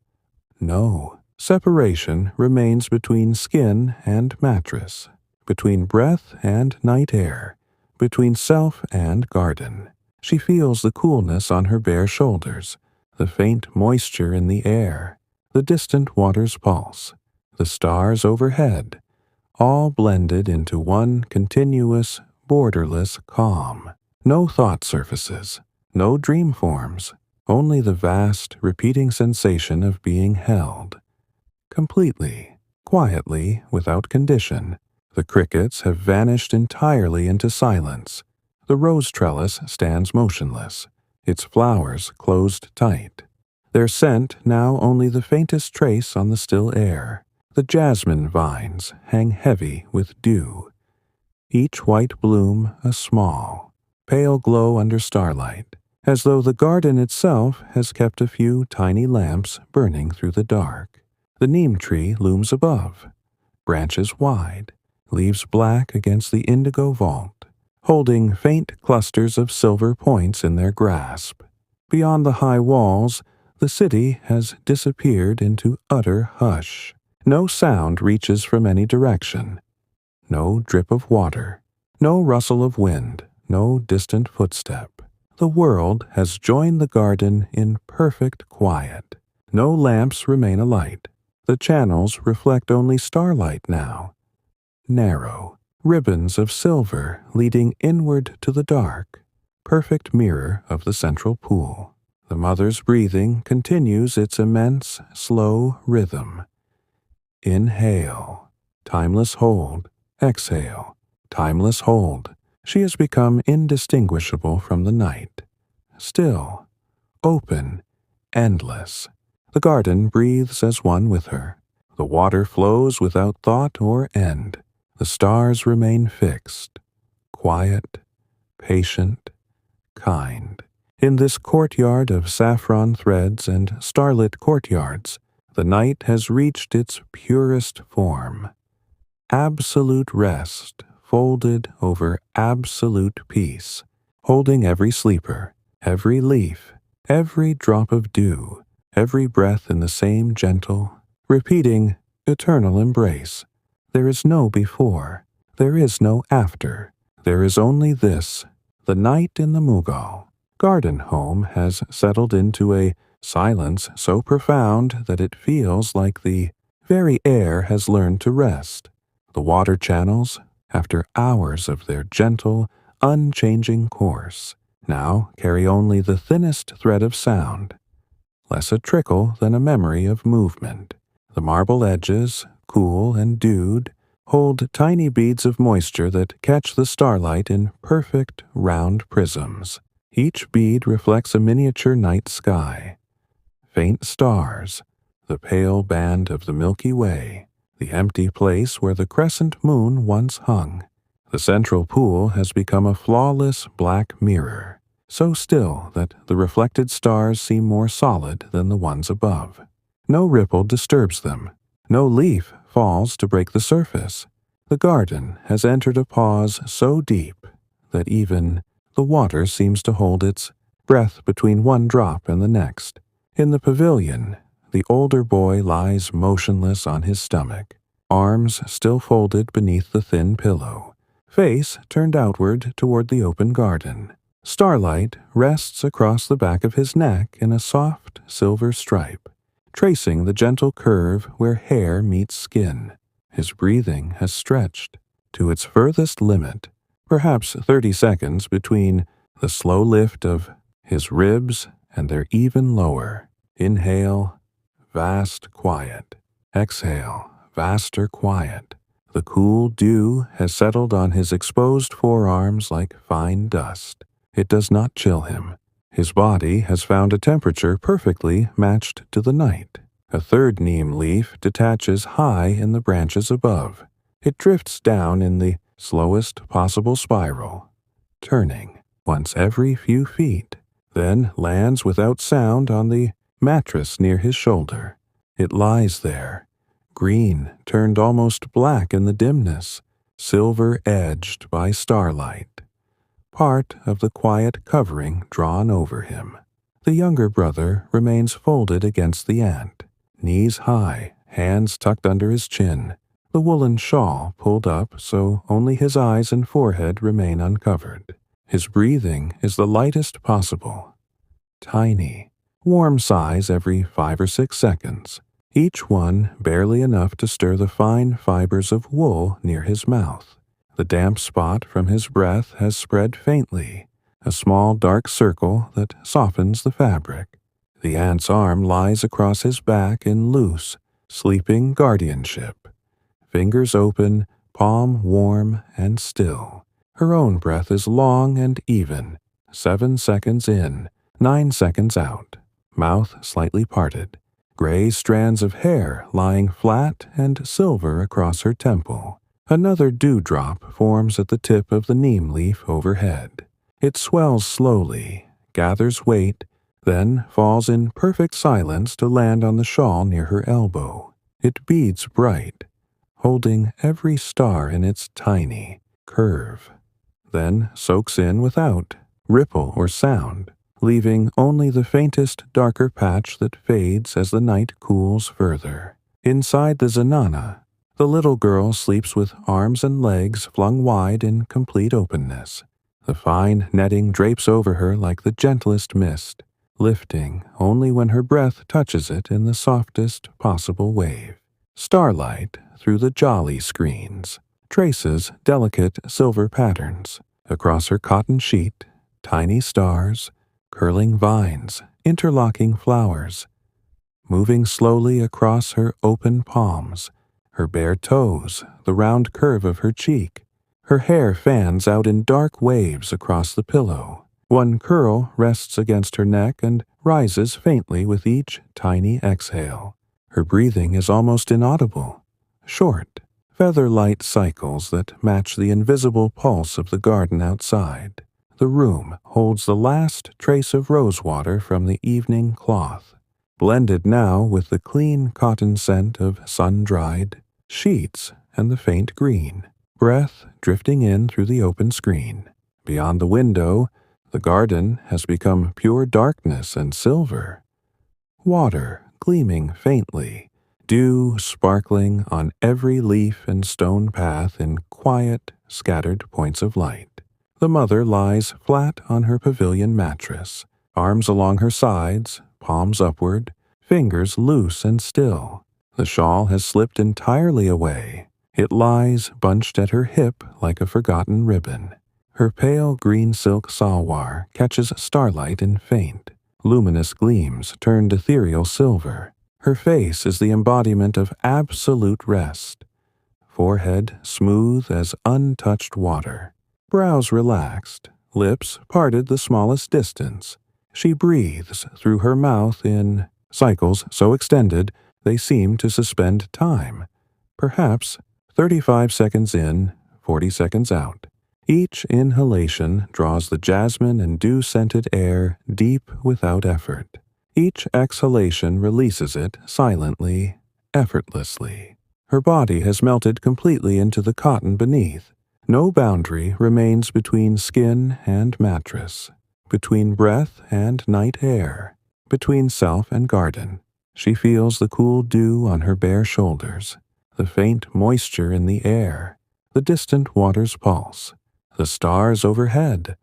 No separation remains between skin and mattress, between breath and night air, between self and garden. She feels the coolness on her bare shoulders, the faint moisture in the air, the distant water's pulse, the stars overhead, all blended into one continuous, borderless calm. No thought surfaces, no dream forms, only the vast, repeating sensation of being held. Completely, quietly, without condition, the crickets have vanished entirely into silence. The rose trellis stands motionless, its flowers closed tight. Their scent now only the faintest trace on the still air. The jasmine vines hang heavy with dew, each white bloom a small, pale glow under starlight, as though the garden itself has kept a few tiny lamps burning through the dark. The neem tree looms above, branches wide, leaves black against the indigo vault, holding faint clusters of silver points in their grasp. Beyond the high walls, the city has disappeared into utter hush. No sound reaches from any direction. No drip of water, no rustle of wind, no distant footstep. The world has joined the garden in perfect quiet. No lamps remain alight. The channels reflect only starlight now. Narrow, ribbons of silver leading inward to the dark, perfect mirror of the central pool. The mother's breathing continues its immense, slow rhythm. Inhale, timeless hold. Exhale, timeless hold. She has become indistinguishable from the night. Still, open, endless. The garden breathes as one with her. The water flows without thought or end. The stars remain fixed, quiet, patient, kind. In this courtyard of saffron threads and starlit courtyards, the night has reached its purest form. Absolute rest folded over absolute peace, holding every sleeper, every leaf, every drop of dew, every breath in the same gentle, repeating, eternal embrace. There is no before, there is no after, there is only this. The night in the Mughal garden home has settled into a silence so profound that it feels like the very air has learned to rest. The water channels, after hours of their gentle, unchanging course, now carry only the thinnest thread of sound, less a trickle than a memory of movement. The marble edges, cool and dewed, hold tiny beads of moisture that catch the starlight in perfect, round prisms. Each bead reflects a miniature night sky. Faint stars, the pale band of the Milky Way, the empty place where the crescent moon once hung. The central pool has become a flawless black mirror, so still that the reflected stars seem more solid than the ones above. No ripple disturbs them. No leaf falls to break the surface. The garden has entered a pause so deep that even the water seems to hold its breath between one drop and the next. In the pavilion, the older boy lies motionless on his stomach, arms still folded beneath the thin pillow, face turned outward toward the open garden. Starlight rests across the back of his neck in a soft silver stripe, tracing the gentle curve where hair meets skin. His breathing has stretched to its furthest limit, perhaps 30 seconds between the slow lift of his ribs and their even lower. Inhale, vast quiet. Exhale, vaster quiet. The cool dew has settled on his exposed forearms like fine dust. It does not chill him. His body has found a temperature perfectly matched to the night. A third neem leaf detaches high in the branches above. It drifts down in the slowest possible spiral, turning once every few feet, then lands without sound on the mattress near his shoulder. It lies there, green turned almost black in the dimness, silver edged by starlight, part of the quiet covering drawn over him. The younger brother remains folded against the aunt, knees high, hands tucked under his chin, the woolen shawl pulled up so only his eyes and forehead remain uncovered. His breathing is the lightest possible, tiny, warm sighs every 5 or 6 seconds, each one barely enough to stir the fine fibers of wool near his mouth. The damp spot from his breath has spread faintly, a small dark circle that softens the fabric. The ant's arm lies across his back in loose, sleeping guardianship, fingers open, palm warm and still. Her own breath is long and even, 7 seconds in, 9 seconds out, mouth slightly parted, gray strands of hair lying flat and silver across her temple. Another dewdrop forms at the tip of the neem leaf overhead. It swells slowly, gathers weight, then falls in perfect silence to land on the shawl near her elbow. It beads bright, holding every star in its tiny curve, then soaks in without ripple or sound, leaving only the faintest darker patch that fades as the night cools further. Inside the zenana, the little girl sleeps with arms and legs flung wide in complete openness. The fine netting drapes over her like the gentlest mist, lifting only when her breath touches it in the softest possible wave. Starlight, through the jolly screens, traces delicate silver patterns. Across her cotton sheet, tiny stars, curling vines, interlocking flowers. Moving slowly across her open palms, her bare toes, the round curve of her cheek. Her hair fans out in dark waves across the pillow. One curl rests against her neck and rises faintly with each tiny exhale. Her breathing is almost inaudible, short, feather-light cycles that match the invisible pulse of the garden outside. The room holds the last trace of rosewater from the evening cloth, blended now with the clean cotton scent of sun-dried sheets and the faint green, breath drifting in through the open screen. Beyond the window, the garden has become pure darkness and silver. Water gleaming faintly, dew sparkling on every leaf and stone path in quiet, scattered points of light. The mother lies flat on her pavilion mattress, arms along her sides, palms upward, fingers loose and still. The shawl has slipped entirely away. It lies bunched at her hip like a forgotten ribbon. Her pale green silk salwar catches starlight in faint, luminous gleams turned ethereal silver. Her face is the embodiment of absolute rest, forehead smooth as untouched water, brows relaxed, lips parted the smallest distance. She breathes through her mouth in cycles so extended they seem to suspend time, perhaps 35 seconds in, 40 seconds out. Each inhalation draws the jasmine and dew-scented air deep without effort. Each exhalation releases it silently, effortlessly. Her body has melted completely into the cotton beneath. No boundary remains between skin and mattress, between breath and night air, between self and garden. She feels the cool dew on her bare shoulders, the faint moisture in the air, the distant water's pulse, the stars overhead,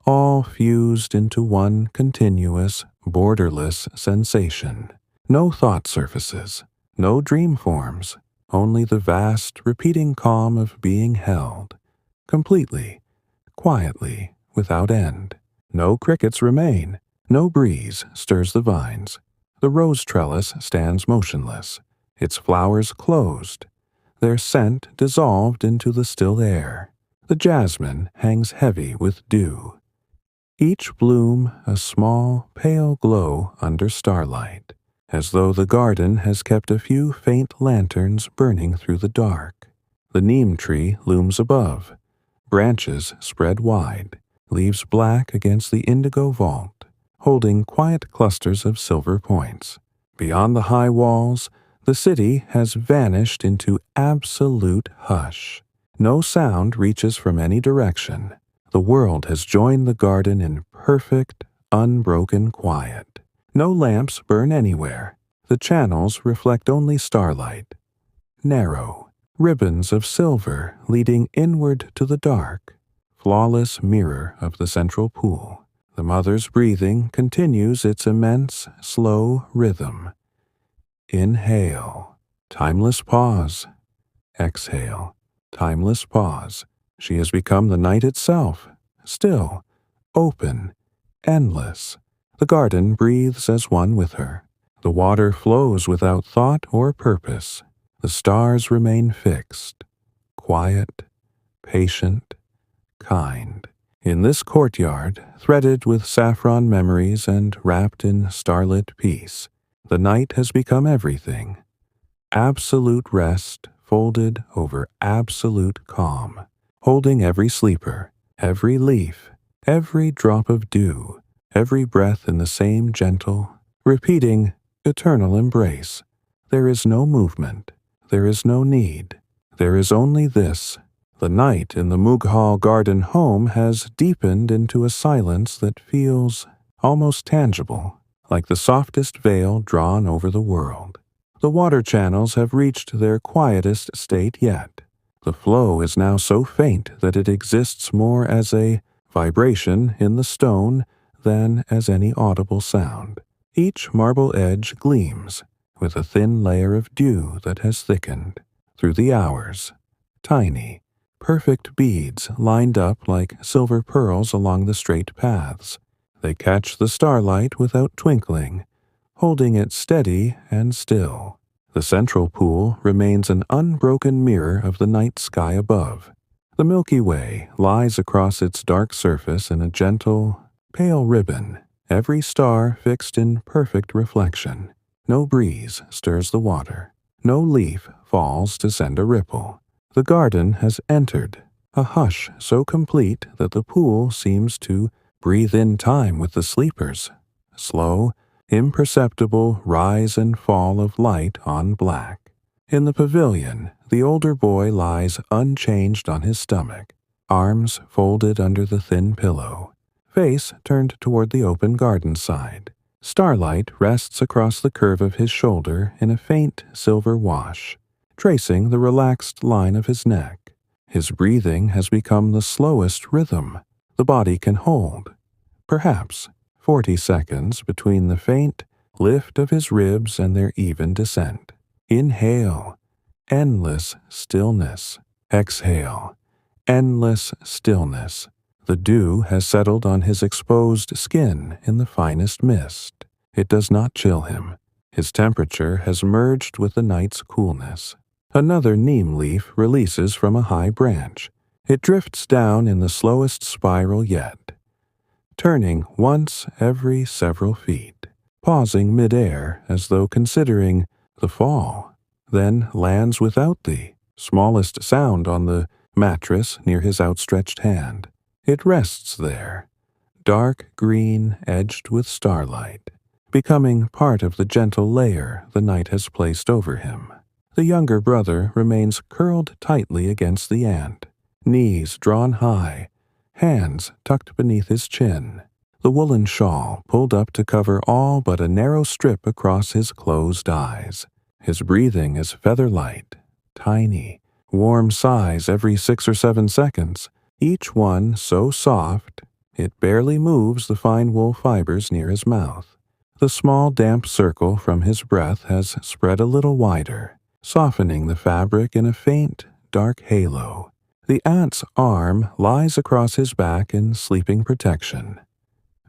all fused into one continuous, borderless sensation. No thought surfaces, no dream forms, only the vast, repeating calm of being held, completely, quietly, without end. No crickets remain, no breeze stirs the vines. The rose trellis stands motionless, its flowers closed, their scent dissolved into the still air. The jasmine hangs heavy with dew, each bloom a small, pale glow under starlight, as though the garden has kept a few faint lanterns burning through the dark. The neem tree looms above, branches spread wide, leaves black against the indigo vault, holding quiet clusters of silver points. Beyond the high walls, the city has vanished into absolute hush. No sound reaches from any direction. The world has joined the garden in perfect, unbroken quiet. No lamps burn anywhere. The channels reflect only starlight. Narrow, ribbons of silver leading inward to the dark. Flawless mirror of the central pool. The mother's breathing continues its immense, slow rhythm. Inhale, timeless pause. Exhale, timeless pause. She has become the night itself, still, open, endless. The garden breathes as one with her. The water flows without thought or purpose. The stars remain fixed, quiet, patient, kind. In this courtyard, threaded with saffron memories and wrapped in starlit peace, the night has become everything. Absolute rest folded over absolute calm, holding every sleeper, every leaf, every drop of dew, every breath in the same gentle, repeating, eternal embrace. There is no movement, there is no need, there is only this. The night in the Mughal garden home has deepened into a silence that feels almost tangible, like the softest veil drawn over the world. The water channels have reached their quietest state yet. The flow is now so faint that it exists more as a vibration in the stone than as any audible sound. Each marble edge gleams with a thin layer of dew that has thickened through the hours. Tiny, perfect beads lined up like silver pearls along the straight paths. They catch the starlight without twinkling, holding it steady and still. The central pool remains an unbroken mirror of the night sky above. The Milky Way lies across its dark surface in a gentle, pale ribbon, every star fixed in perfect reflection. No breeze stirs the water. No leaf falls to send a ripple. The garden has entered, a hush so complete that the pool seems to breathe in time with the sleepers. Slow, imperceptible rise and fall of light on black. In the pavilion, the older boy lies unchanged on his stomach, arms folded under the thin pillow, face turned toward the open garden side. Starlight rests across the curve of his shoulder in a faint silver wash, tracing the relaxed line of his neck. His breathing has become the slowest rhythm the body can hold. Perhaps 40 seconds between the faint lift of his ribs and their even descent. Inhale, endless stillness. Exhale, endless stillness. The dew has settled on his exposed skin in the finest mist. It does not chill him. His temperature has merged with the night's coolness. Another neem leaf releases from a high branch. It drifts down in the slowest spiral yet, turning once every several feet, pausing midair as though considering the fall, then lands without the smallest sound on the mattress near his outstretched hand. It rests there, dark green edged with starlight, becoming part of the gentle layer the night has placed over him. The younger brother remains curled tightly against the ant, knees drawn high, hands tucked beneath his chin, the woolen shawl pulled up to cover all but a narrow strip across his closed eyes. His breathing is feather-light, tiny, warm sighs every 6 or 7 seconds, each one so soft it barely moves the fine wool fibers near his mouth. The small damp circle from his breath has spread a little wider, softening the fabric in a faint, dark halo. The ant's arm lies across his back in sleeping protection,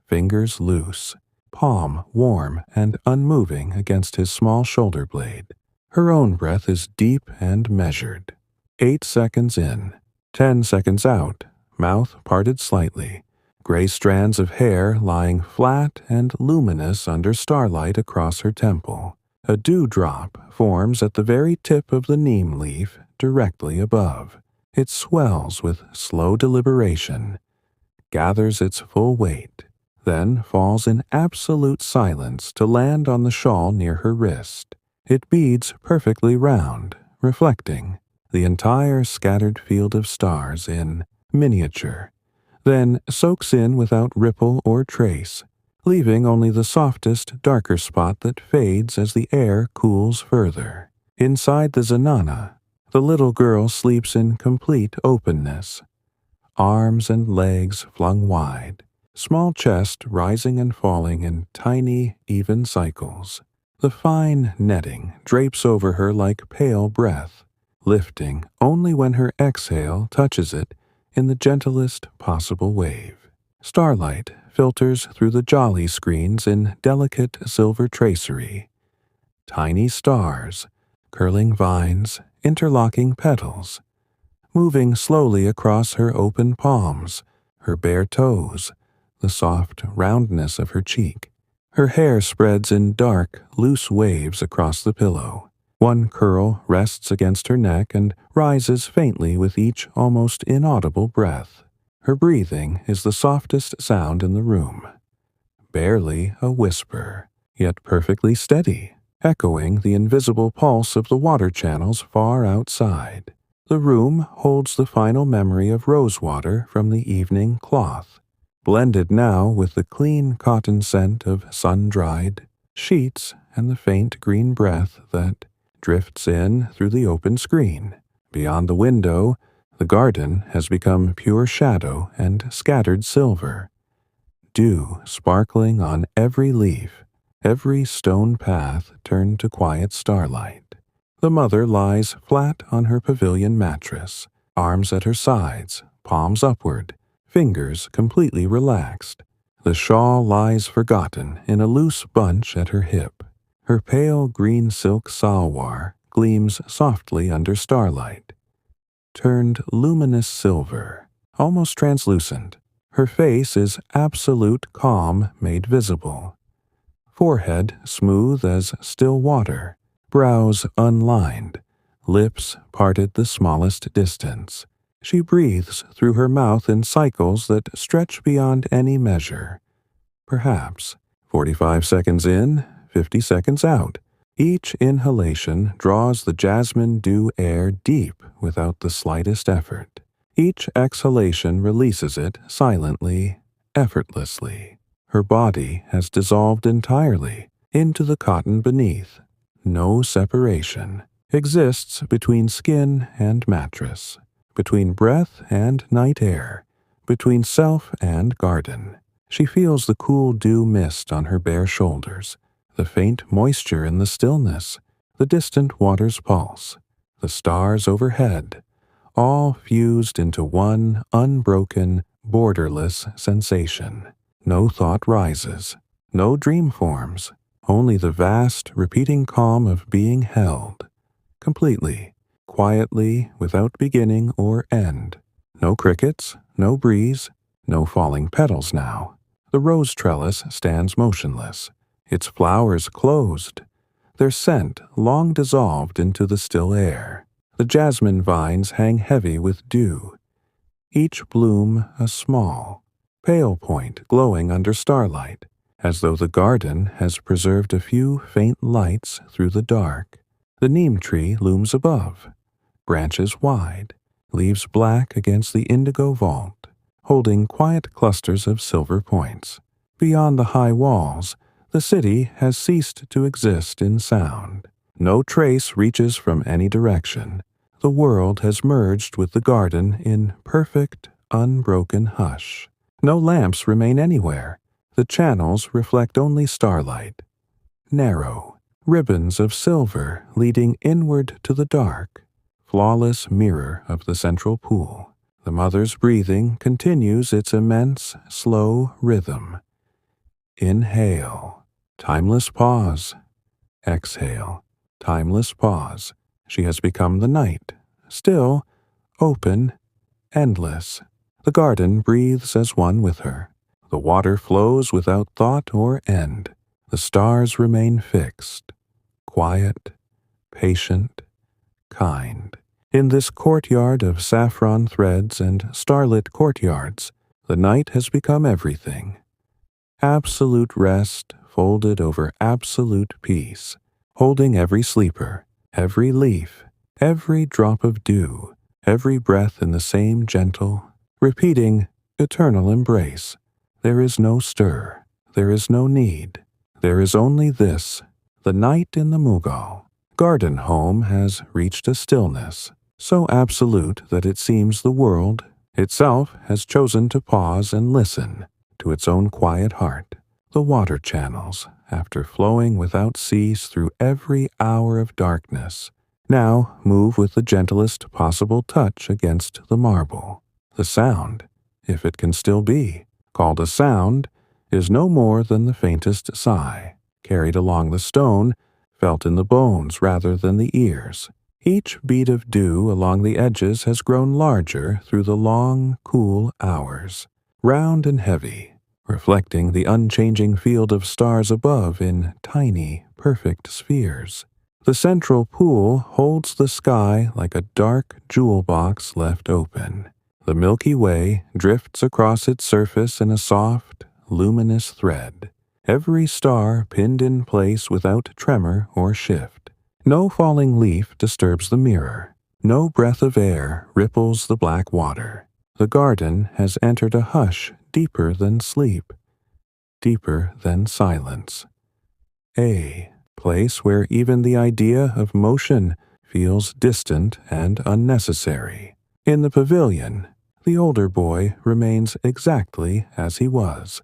fingers loose, palm warm and unmoving against his small shoulder blade. Her own breath is deep and measured. 8 seconds in, 10 seconds out, mouth parted slightly, gray strands of hair lying flat and luminous under starlight across her temple. A dewdrop forms at the very tip of the neem leaf directly above. It swells with slow deliberation, gathers its full weight, then falls in absolute silence to land on the shawl near her wrist. It beads perfectly round, reflecting the entire scattered field of stars in miniature, then soaks in without ripple or trace, leaving only the softest, darker spot that fades as the air cools further. Inside the zenana, the little girl sleeps in complete openness, arms and legs flung wide, small chest rising and falling in tiny, even cycles. The fine netting drapes over her like pale breath, lifting only when her exhale touches it in the gentlest possible wave. Starlight filters through the jolly screens in delicate silver tracery. Tiny stars, curling vines, interlocking petals, moving slowly across her open palms, her bare toes, the soft roundness of her cheek. Her hair spreads in dark, loose waves across the pillow. One curl rests against her neck and rises faintly with each almost inaudible breath. Her breathing is the softest sound in the room. Barely a whisper, yet perfectly steady, echoing the invisible pulse of the water channels far outside. The room holds the final memory of rosewater from the evening cloth, blended now with the clean cotton scent of sun-dried sheets and the faint green breath that drifts in through the open screen. Beyond the window, the garden has become pure shadow and scattered silver. Dew sparkling on every leaf, every stone path turned to quiet starlight. The mother lies flat on her pavilion mattress, arms at her sides, palms upward, fingers completely relaxed. The shawl lies forgotten in a loose bunch at her hip. Her pale green silk salwar gleams softly under starlight, turned luminous silver, almost translucent. Her face is absolute calm made visible. Forehead smooth as still water, brows unlined, lips parted the smallest distance. She breathes through her mouth in cycles that stretch beyond any measure. Perhaps 45 seconds in, 50 seconds out. Each inhalation draws the jasmine dew air deep without the slightest effort. Each exhalation releases it silently, effortlessly. Her body has dissolved entirely into the cotton beneath. No separation exists between skin and mattress, between breath and night air, between self and garden. She feels the cool dew mist on her bare shoulders, the faint moisture in the stillness, the distant water's pulse, the stars overhead, all fused into one unbroken, borderless sensation. No thought rises, no dream forms, only the vast, repeating calm of being held, completely, quietly, without beginning or end. No crickets, no breeze, no falling petals now. The rose trellis stands motionless, its flowers closed, their scent long dissolved into the still air. The jasmine vines hang heavy with dew, each bloom a small, pale point glowing under starlight, as though the garden has preserved a few faint lights through the dark. The neem tree looms above, branches wide, leaves black against the indigo vault, holding quiet clusters of silver points. Beyond the high walls, the city has ceased to exist in sound. No trace reaches from any direction. The world has merged with the garden in perfect, unbroken hush. No lamps remain anywhere. The channels reflect only starlight. Narrow, ribbons of silver leading inward to the dark. Flawless mirror of the central pool. The mother's breathing continues its immense, slow rhythm. Inhale, timeless pause. Exhale, timeless pause. She has become the night, still, open, endless. The garden breathes as one with her. The water flows without thought or end. The stars remain fixed, quiet, patient, kind. In this courtyard of saffron threads and starlit courtyards, the night has become everything. Absolute rest folded over absolute peace, holding every sleeper, every leaf, every drop of dew, every breath in the same gentle, repeating, eternal embrace. There is no stir, there is no need, there is only this. The night in the Mughal garden home has reached a stillness, so absolute that it seems the world itself has chosen to pause and listen to its own quiet heart. The water channels, after flowing without cease through every hour of darkness, now move with the gentlest possible touch against the marble. The sound, if it can still be called a sound, is no more than the faintest sigh, carried along the stone, felt in the bones rather than the ears. Each bead of dew along the edges has grown larger through the long, cool hours, round and heavy, reflecting the unchanging field of stars above in tiny, perfect spheres. The central pool holds the sky like a dark jewel box left open. The Milky Way drifts across its surface in a soft, luminous thread, every star pinned in place without tremor or shift. No falling leaf disturbs the mirror. No breath of air ripples the black water. The garden has entered a hush deeper than sleep, deeper than silence. A place where even the idea of motion feels distant and unnecessary. In the pavilion, the older boy remains exactly as he was,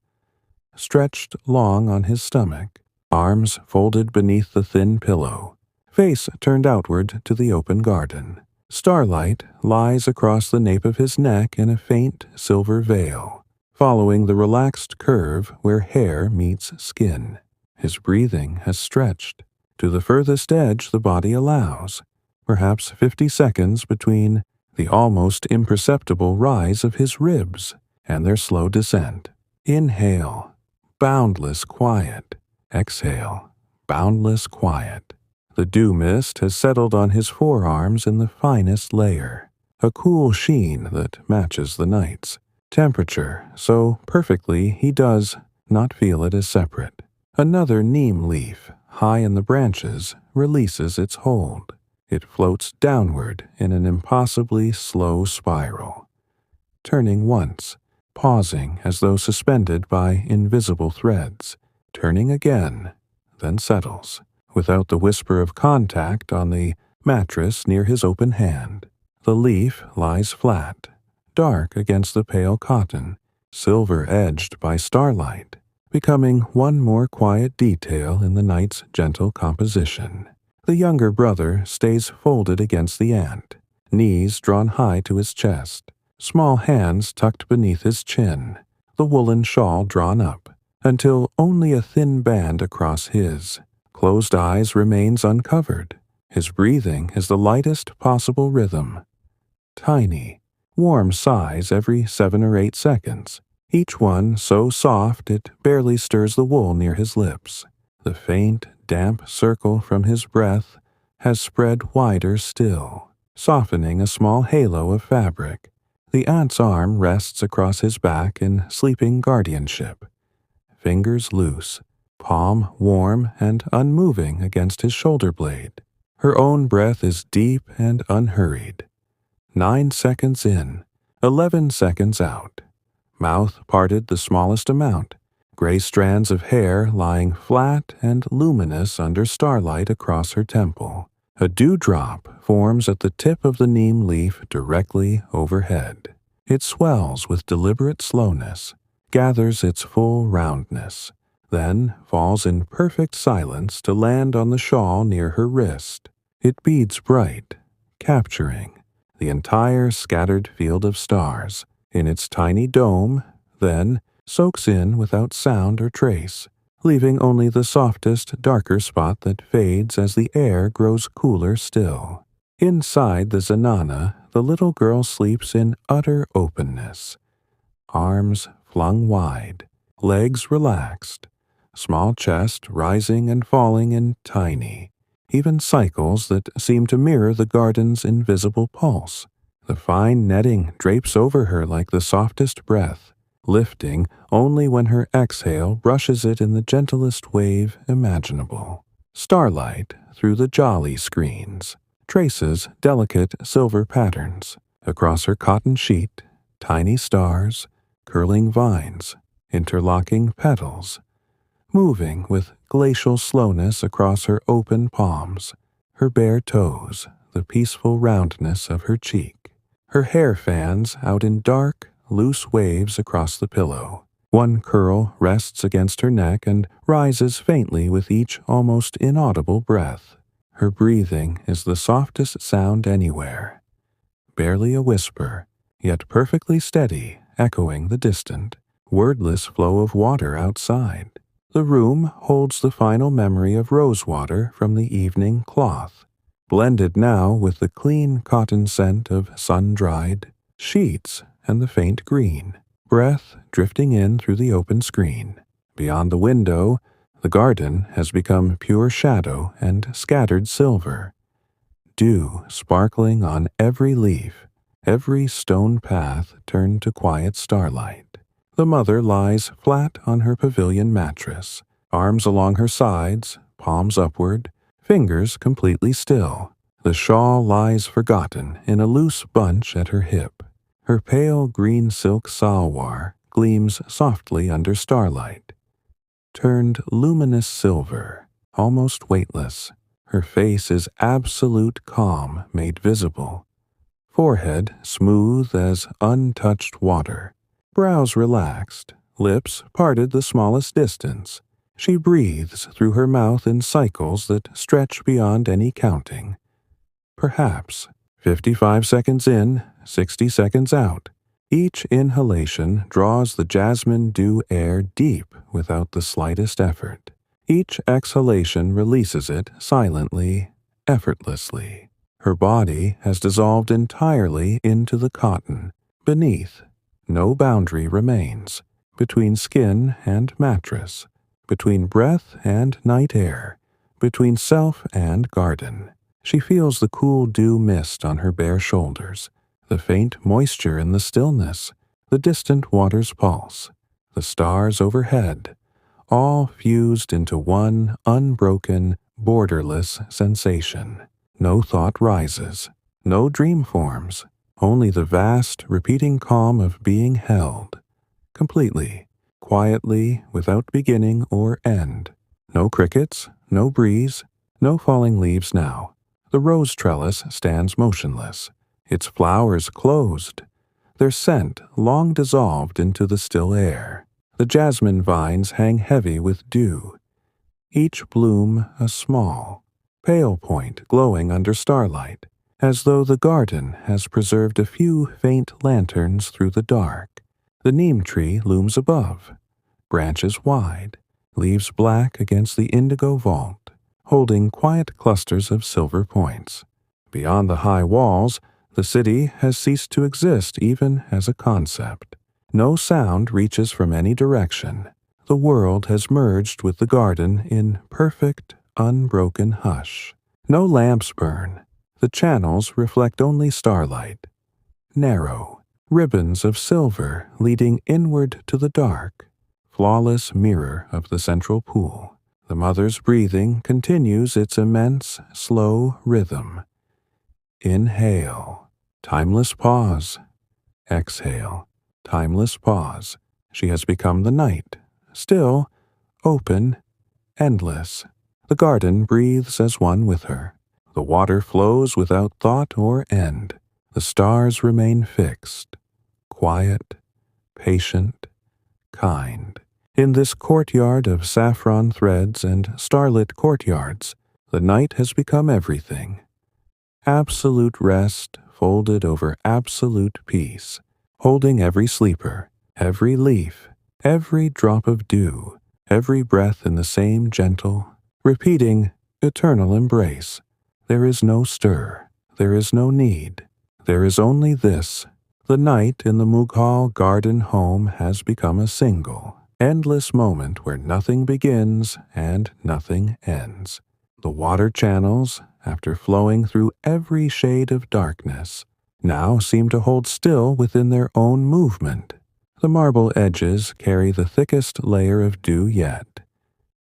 stretched long on his stomach, arms folded beneath the thin pillow, face turned outward to the open garden. Starlight lies across the nape of his neck in a faint silver veil, following the relaxed curve where hair meets skin. His breathing has stretched to the furthest edge the body allows, perhaps 50 seconds between the almost imperceptible rise of his ribs and their slow descent. Inhale, boundless quiet. Exhale, boundless quiet. The dew mist has settled on his forearms in the finest layer, a cool sheen that matches the night's temperature so perfectly he does not feel it as separate. Another neem leaf, high in the branches, releases its hold. It floats downward in an impossibly slow spiral, turning once, pausing as though suspended by invisible threads, turning again, then settles, without the whisper of contact on the mattress near his open hand. The leaf lies flat, dark against the pale cotton, silver-edged by starlight, becoming one more quiet detail in the night's gentle composition. The younger brother stays folded against the aunt, knees drawn high to his chest, small hands tucked beneath his chin, the woolen shawl drawn up, until only a thin band across his closed eyes remains uncovered. His breathing is the lightest possible rhythm. Tiny, warm sighs every 7 or 8 seconds, each one so soft it barely stirs the wool near his lips. The faint, damp circle from his breath has spread wider still, softening a small halo of fabric. The aunt's arm rests across his back in sleeping guardianship, fingers loose, palm warm and unmoving against his shoulder blade. Her own breath is deep and unhurried. 9 seconds in, 11 seconds out. Mouth parted the smallest amount, gray strands of hair lying flat and luminous under starlight across her temple. A dewdrop forms at the tip of the neem leaf directly overhead. It swells with deliberate slowness, gathers its full roundness, then falls in perfect silence to land on the shawl near her wrist. It beads bright, capturing the entire scattered field of stars in its tiny dome, then soaks in without sound or trace, leaving only the softest, darker spot that fades as the air grows cooler still. Inside the zenana, the little girl sleeps in utter openness, arms flung wide, legs relaxed, small chest rising and falling in tiny, even cycles that seem to mirror the garden's invisible pulse. The fine netting drapes over her like the softest breath, lifting only when her exhale brushes it in the gentlest wave imaginable. Starlight, through the jolly screens, traces delicate silver patterns. Across her cotton sheet, tiny stars, curling vines, interlocking petals, moving with glacial slowness across her open palms, her bare toes, the peaceful roundness of her cheek. Her hair fans out in dark, loose waves across the pillow. One curl rests against her neck and rises faintly with each almost inaudible breath. Her breathing is the softest sound anywhere. Barely a whisper, yet perfectly steady, echoing the distant, wordless flow of water outside. The room holds the final memory of rosewater from the evening cloth, blended now with the clean cotton scent of sun-dried sheets and the faint green, breath drifting in through the open screen. Beyond the window, the garden has become pure shadow and scattered silver, dew sparkling on every leaf, every stone path turned to quiet starlight. The mother lies flat on her pavilion mattress, arms along her sides, palms upward, fingers completely still. The shawl lies forgotten in a loose bunch at her hip. Her pale green silk salwar gleams softly under starlight, turned luminous silver, almost weightless. Her face is absolute calm made visible. Forehead smooth as untouched water. Brows relaxed, lips parted the smallest distance. She breathes through her mouth in cycles that stretch beyond any counting. Perhaps 55 seconds in, 60 seconds out. Each inhalation draws the jasmine dew air deep without the slightest effort. Each exhalation releases it silently, effortlessly. Her body has dissolved entirely into the cotton. Beneath, no boundary remains. Between skin and mattress, between breath and night air, between self and garden. She feels the cool dew mist on her bare shoulders, the faint moisture in the stillness, the distant water's pulse, the stars overhead, all fused into one unbroken, borderless sensation. No thought rises, no dream forms, only the vast, repeating calm of being held, completely, quietly, without beginning or end. No crickets, no breeze, no falling leaves now. The rose trellis stands motionless, its flowers closed, their scent long dissolved into the still air. The jasmine vines hang heavy with dew, each bloom a small, pale point glowing under starlight, as though the garden has preserved a few faint lanterns through the dark. The neem tree looms above, branches wide, leaves black against the indigo vault, holding quiet clusters of silver points. Beyond the high walls, the city has ceased to exist even as a concept. No sound reaches from any direction. The world has merged with the garden in perfect, unbroken hush. No lamps burn. The channels reflect only starlight. Narrow, ribbons of silver leading inward to the dark, flawless mirror of the central pool. The mother's breathing continues its immense, slow rhythm. Inhale, timeless pause. Exhale, timeless pause. She has become the night, still, open, endless. The garden breathes as one with her. The water flows without thought or end. The stars remain fixed, quiet, patient, kind. In this courtyard of saffron threads and starlit courtyards, the night has become everything. Absolute rest folded over absolute peace, holding every sleeper, every leaf, every drop of dew, every breath in the same gentle, repeating, eternal embrace. There is no stir, there is no need, there is only this. The night in the Mughal garden home has become a single, endless moment where nothing begins and nothing ends. The water channels, after flowing through every shade of darkness, now seem to hold still within their own movement. The marble edges carry the thickest layer of dew yet,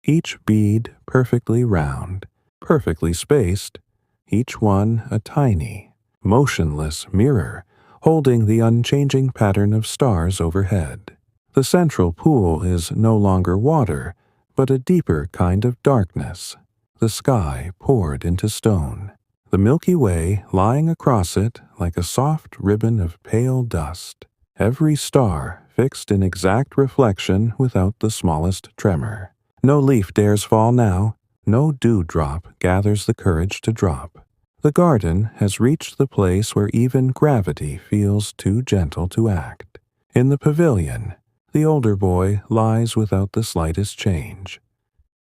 each bead perfectly round, perfectly spaced, each one a tiny, motionless mirror holding the unchanging pattern of stars overhead. The central pool is no longer water, but a deeper kind of darkness, the sky poured into stone, the Milky Way lying across it like a soft ribbon of pale dust, every star fixed in exact reflection without the smallest tremor. No leaf dares fall now, no dewdrop gathers the courage to drop. The garden has reached the place where even gravity feels too gentle to act. In the pavilion, the older boy lies without the slightest change,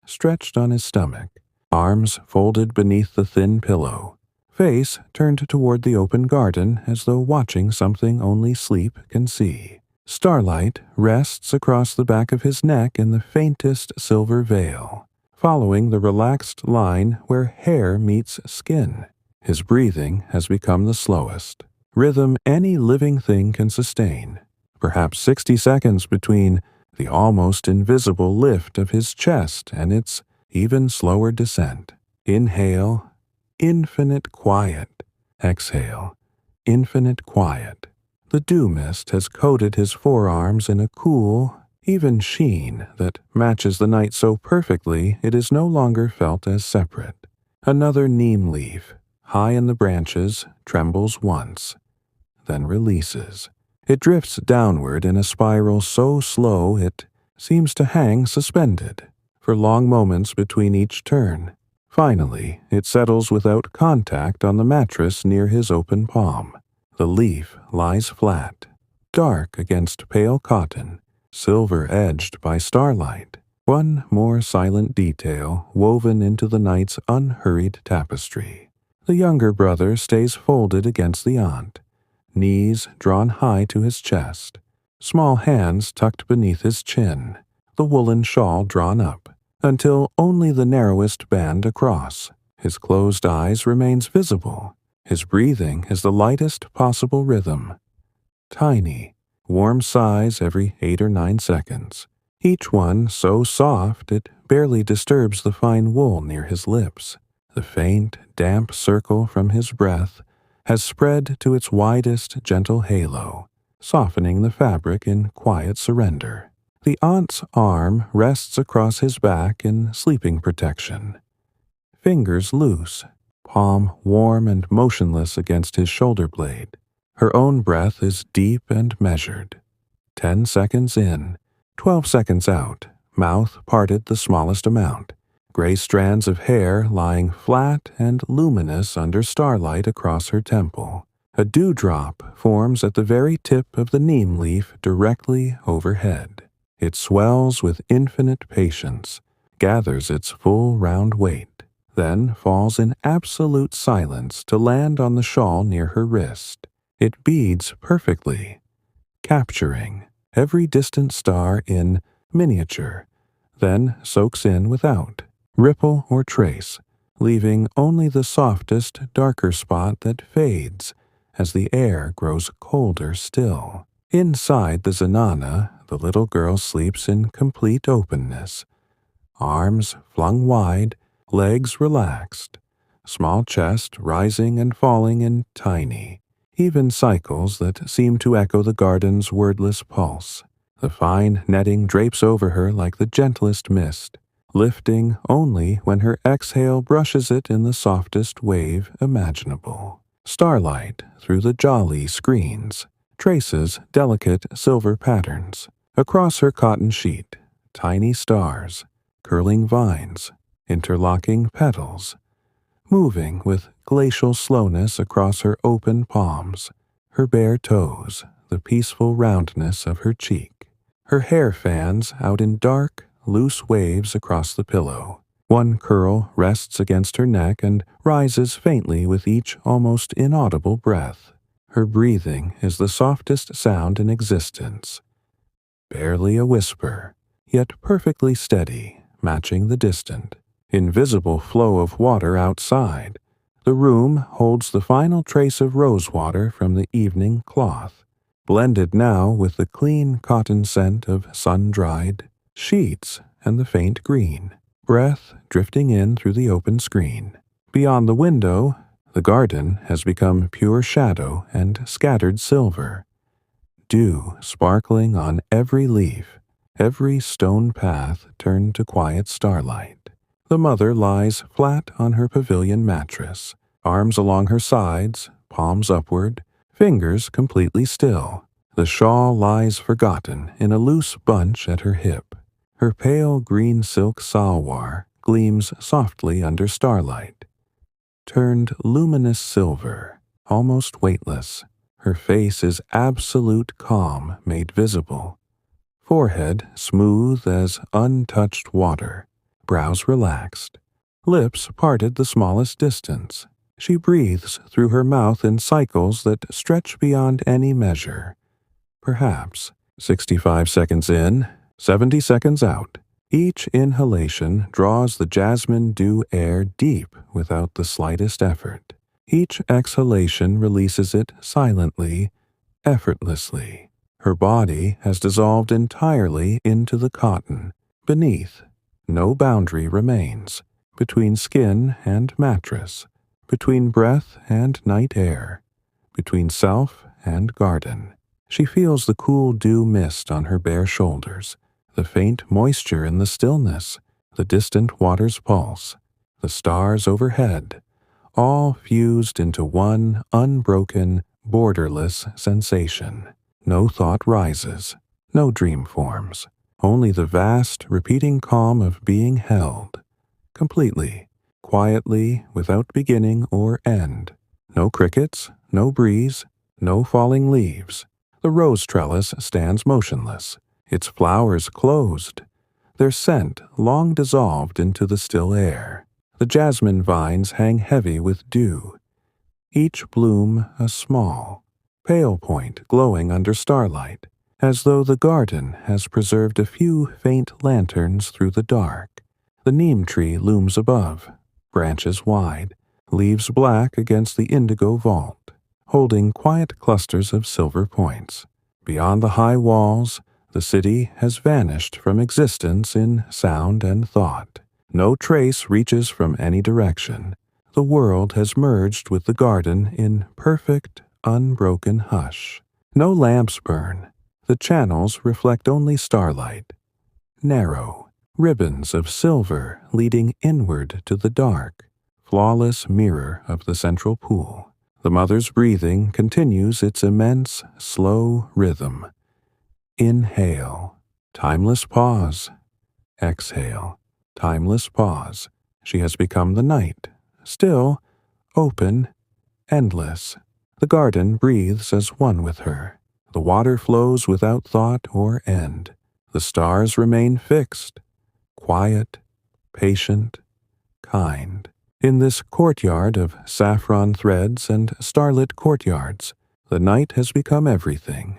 stretched on his stomach, arms folded beneath the thin pillow, face turned toward the open garden as though watching something only sleep can see. Starlight rests across the back of his neck in the faintest silver veil, following the relaxed line where hair meets skin. His breathing has become the slowest rhythm any living thing can sustain, perhaps 60 seconds between the almost invisible lift of his chest and its even slower descent. Inhale, infinite quiet. Exhale, infinite quiet. The dew mist has coated his forearms in a cool, even sheen that matches the night so perfectly it is no longer felt as separate. Another neem leaf, high in the branches, trembles once, then releases. It drifts downward in a spiral so slow it seems to hang suspended for long moments between each turn. Finally, it settles without contact on the mattress near his open palm. The leaf lies flat, dark against pale cotton, silver-edged by starlight. One more silent detail woven into the night's unhurried tapestry. The younger brother stays folded against the aunt, knees drawn high to his chest, small hands tucked beneath his chin, the woolen shawl drawn up, until only the narrowest band across. His closed eyes remains visible. His breathing is the lightest possible rhythm. Tiny, warm sighs every 8 or 9 seconds, each one so soft it barely disturbs the fine wool near his lips. The faint, damp circle from his breath has spread to its widest gentle halo, softening the fabric in quiet surrender. The aunt's arm rests across his back in sleeping protection. Fingers loose, palm warm and motionless against his shoulder blade. Her own breath is deep and measured. 10 seconds in, 12 seconds out, mouth parted the smallest amount. Gray strands of hair lying flat and luminous under starlight across her temple. A dewdrop forms at the very tip of the neem leaf directly overhead. It swells with infinite patience, gathers its full round weight, then falls in absolute silence to land on the shawl near her wrist. It beads perfectly, capturing every distant star in miniature, then soaks in without ripple or trace, leaving only the softest, darker spot that fades as the air grows colder still. Inside the zenana, the little girl sleeps in complete openness, arms flung wide, legs relaxed, small chest rising and falling in tiny, even cycles that seem to echo the garden's wordless pulse. The fine netting drapes over her like the gentlest mist, lifting only when her exhale brushes it in the softest wave imaginable. Starlight, through the jolly screens, traces delicate silver patterns. Across her cotton sheet, tiny stars, curling vines, interlocking petals, moving with glacial slowness across her open palms, her bare toes, the peaceful roundness of her cheek. Her hair fans out in dark, loose waves across the pillow. One curl rests against her neck and rises faintly with each almost inaudible breath. Her breathing is the softest sound in existence. Barely a whisper, yet perfectly steady, matching the distant, invisible flow of water outside. The room holds the final trace of rosewater from the evening cloth, blended now with the clean cotton scent of sun-dried sheets and the faint green, breath drifting in through the open screen. Beyond the window, the garden has become pure shadow and scattered silver, dew sparkling on every leaf, every stone path turned to quiet starlight. The mother lies flat on her pavilion mattress, arms along her sides, palms upward, fingers completely still. The shawl lies forgotten in a loose bunch at her hip. Her pale green silk salwar gleams softly under starlight, turned luminous silver, almost weightless. Her face is absolute calm made visible. Forehead smooth as untouched water, brows relaxed, lips parted the smallest distance. She breathes through her mouth in cycles that stretch beyond any measure. Perhaps 65 seconds in, 70 seconds out. Each inhalation draws the jasmine dew air deep without the slightest effort. Each exhalation releases it silently, effortlessly. Her body has dissolved entirely into the cotton. Beneath, no boundary remains. Between skin and mattress. Between breath and night air. Between self and garden. She feels the cool dew mist on her bare shoulders, the faint moisture in the stillness, the distant water's pulse, the stars overhead, all fused into one unbroken, borderless sensation. No thought rises, no dream forms, only the vast, repeating calm of being held, completely, quietly, without beginning or end. No crickets, no breeze, no falling leaves. The rose trellis stands motionless, its flowers closed, their scent long dissolved into the still air. The jasmine vines hang heavy with dew, each bloom a small, pale point glowing under starlight, as though the garden has preserved a few faint lanterns through the dark. The neem tree looms above, branches wide, leaves black against the indigo vault, holding quiet clusters of silver points. Beyond the high walls, the city has vanished from existence in sound and thought. No trace reaches from any direction. The world has merged with the garden in perfect, unbroken hush. No lamps burn. The channels reflect only starlight. Narrow, ribbons of silver leading inward to the dark, flawless mirror of the central pool. The mother's breathing continues its immense, slow rhythm. Inhale, timeless pause. Exhale, timeless pause. She has become the night, still, open, endless. The garden breathes as one with her. The water flows without thought or end. The stars remain fixed, quiet, patient, kind. In this courtyard of saffron threads and starlit courtyards, the night has become everything.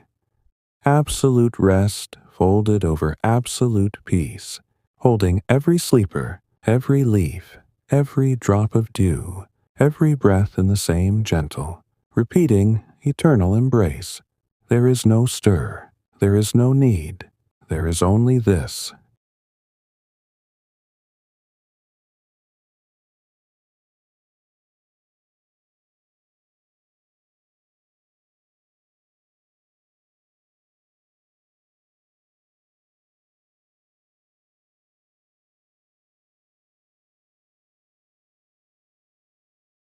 Absolute rest folded over absolute peace, holding every sleeper, every leaf, every drop of dew, every breath in the same gentle, repeating eternal embrace. There is no stir, there is no need, there is only this,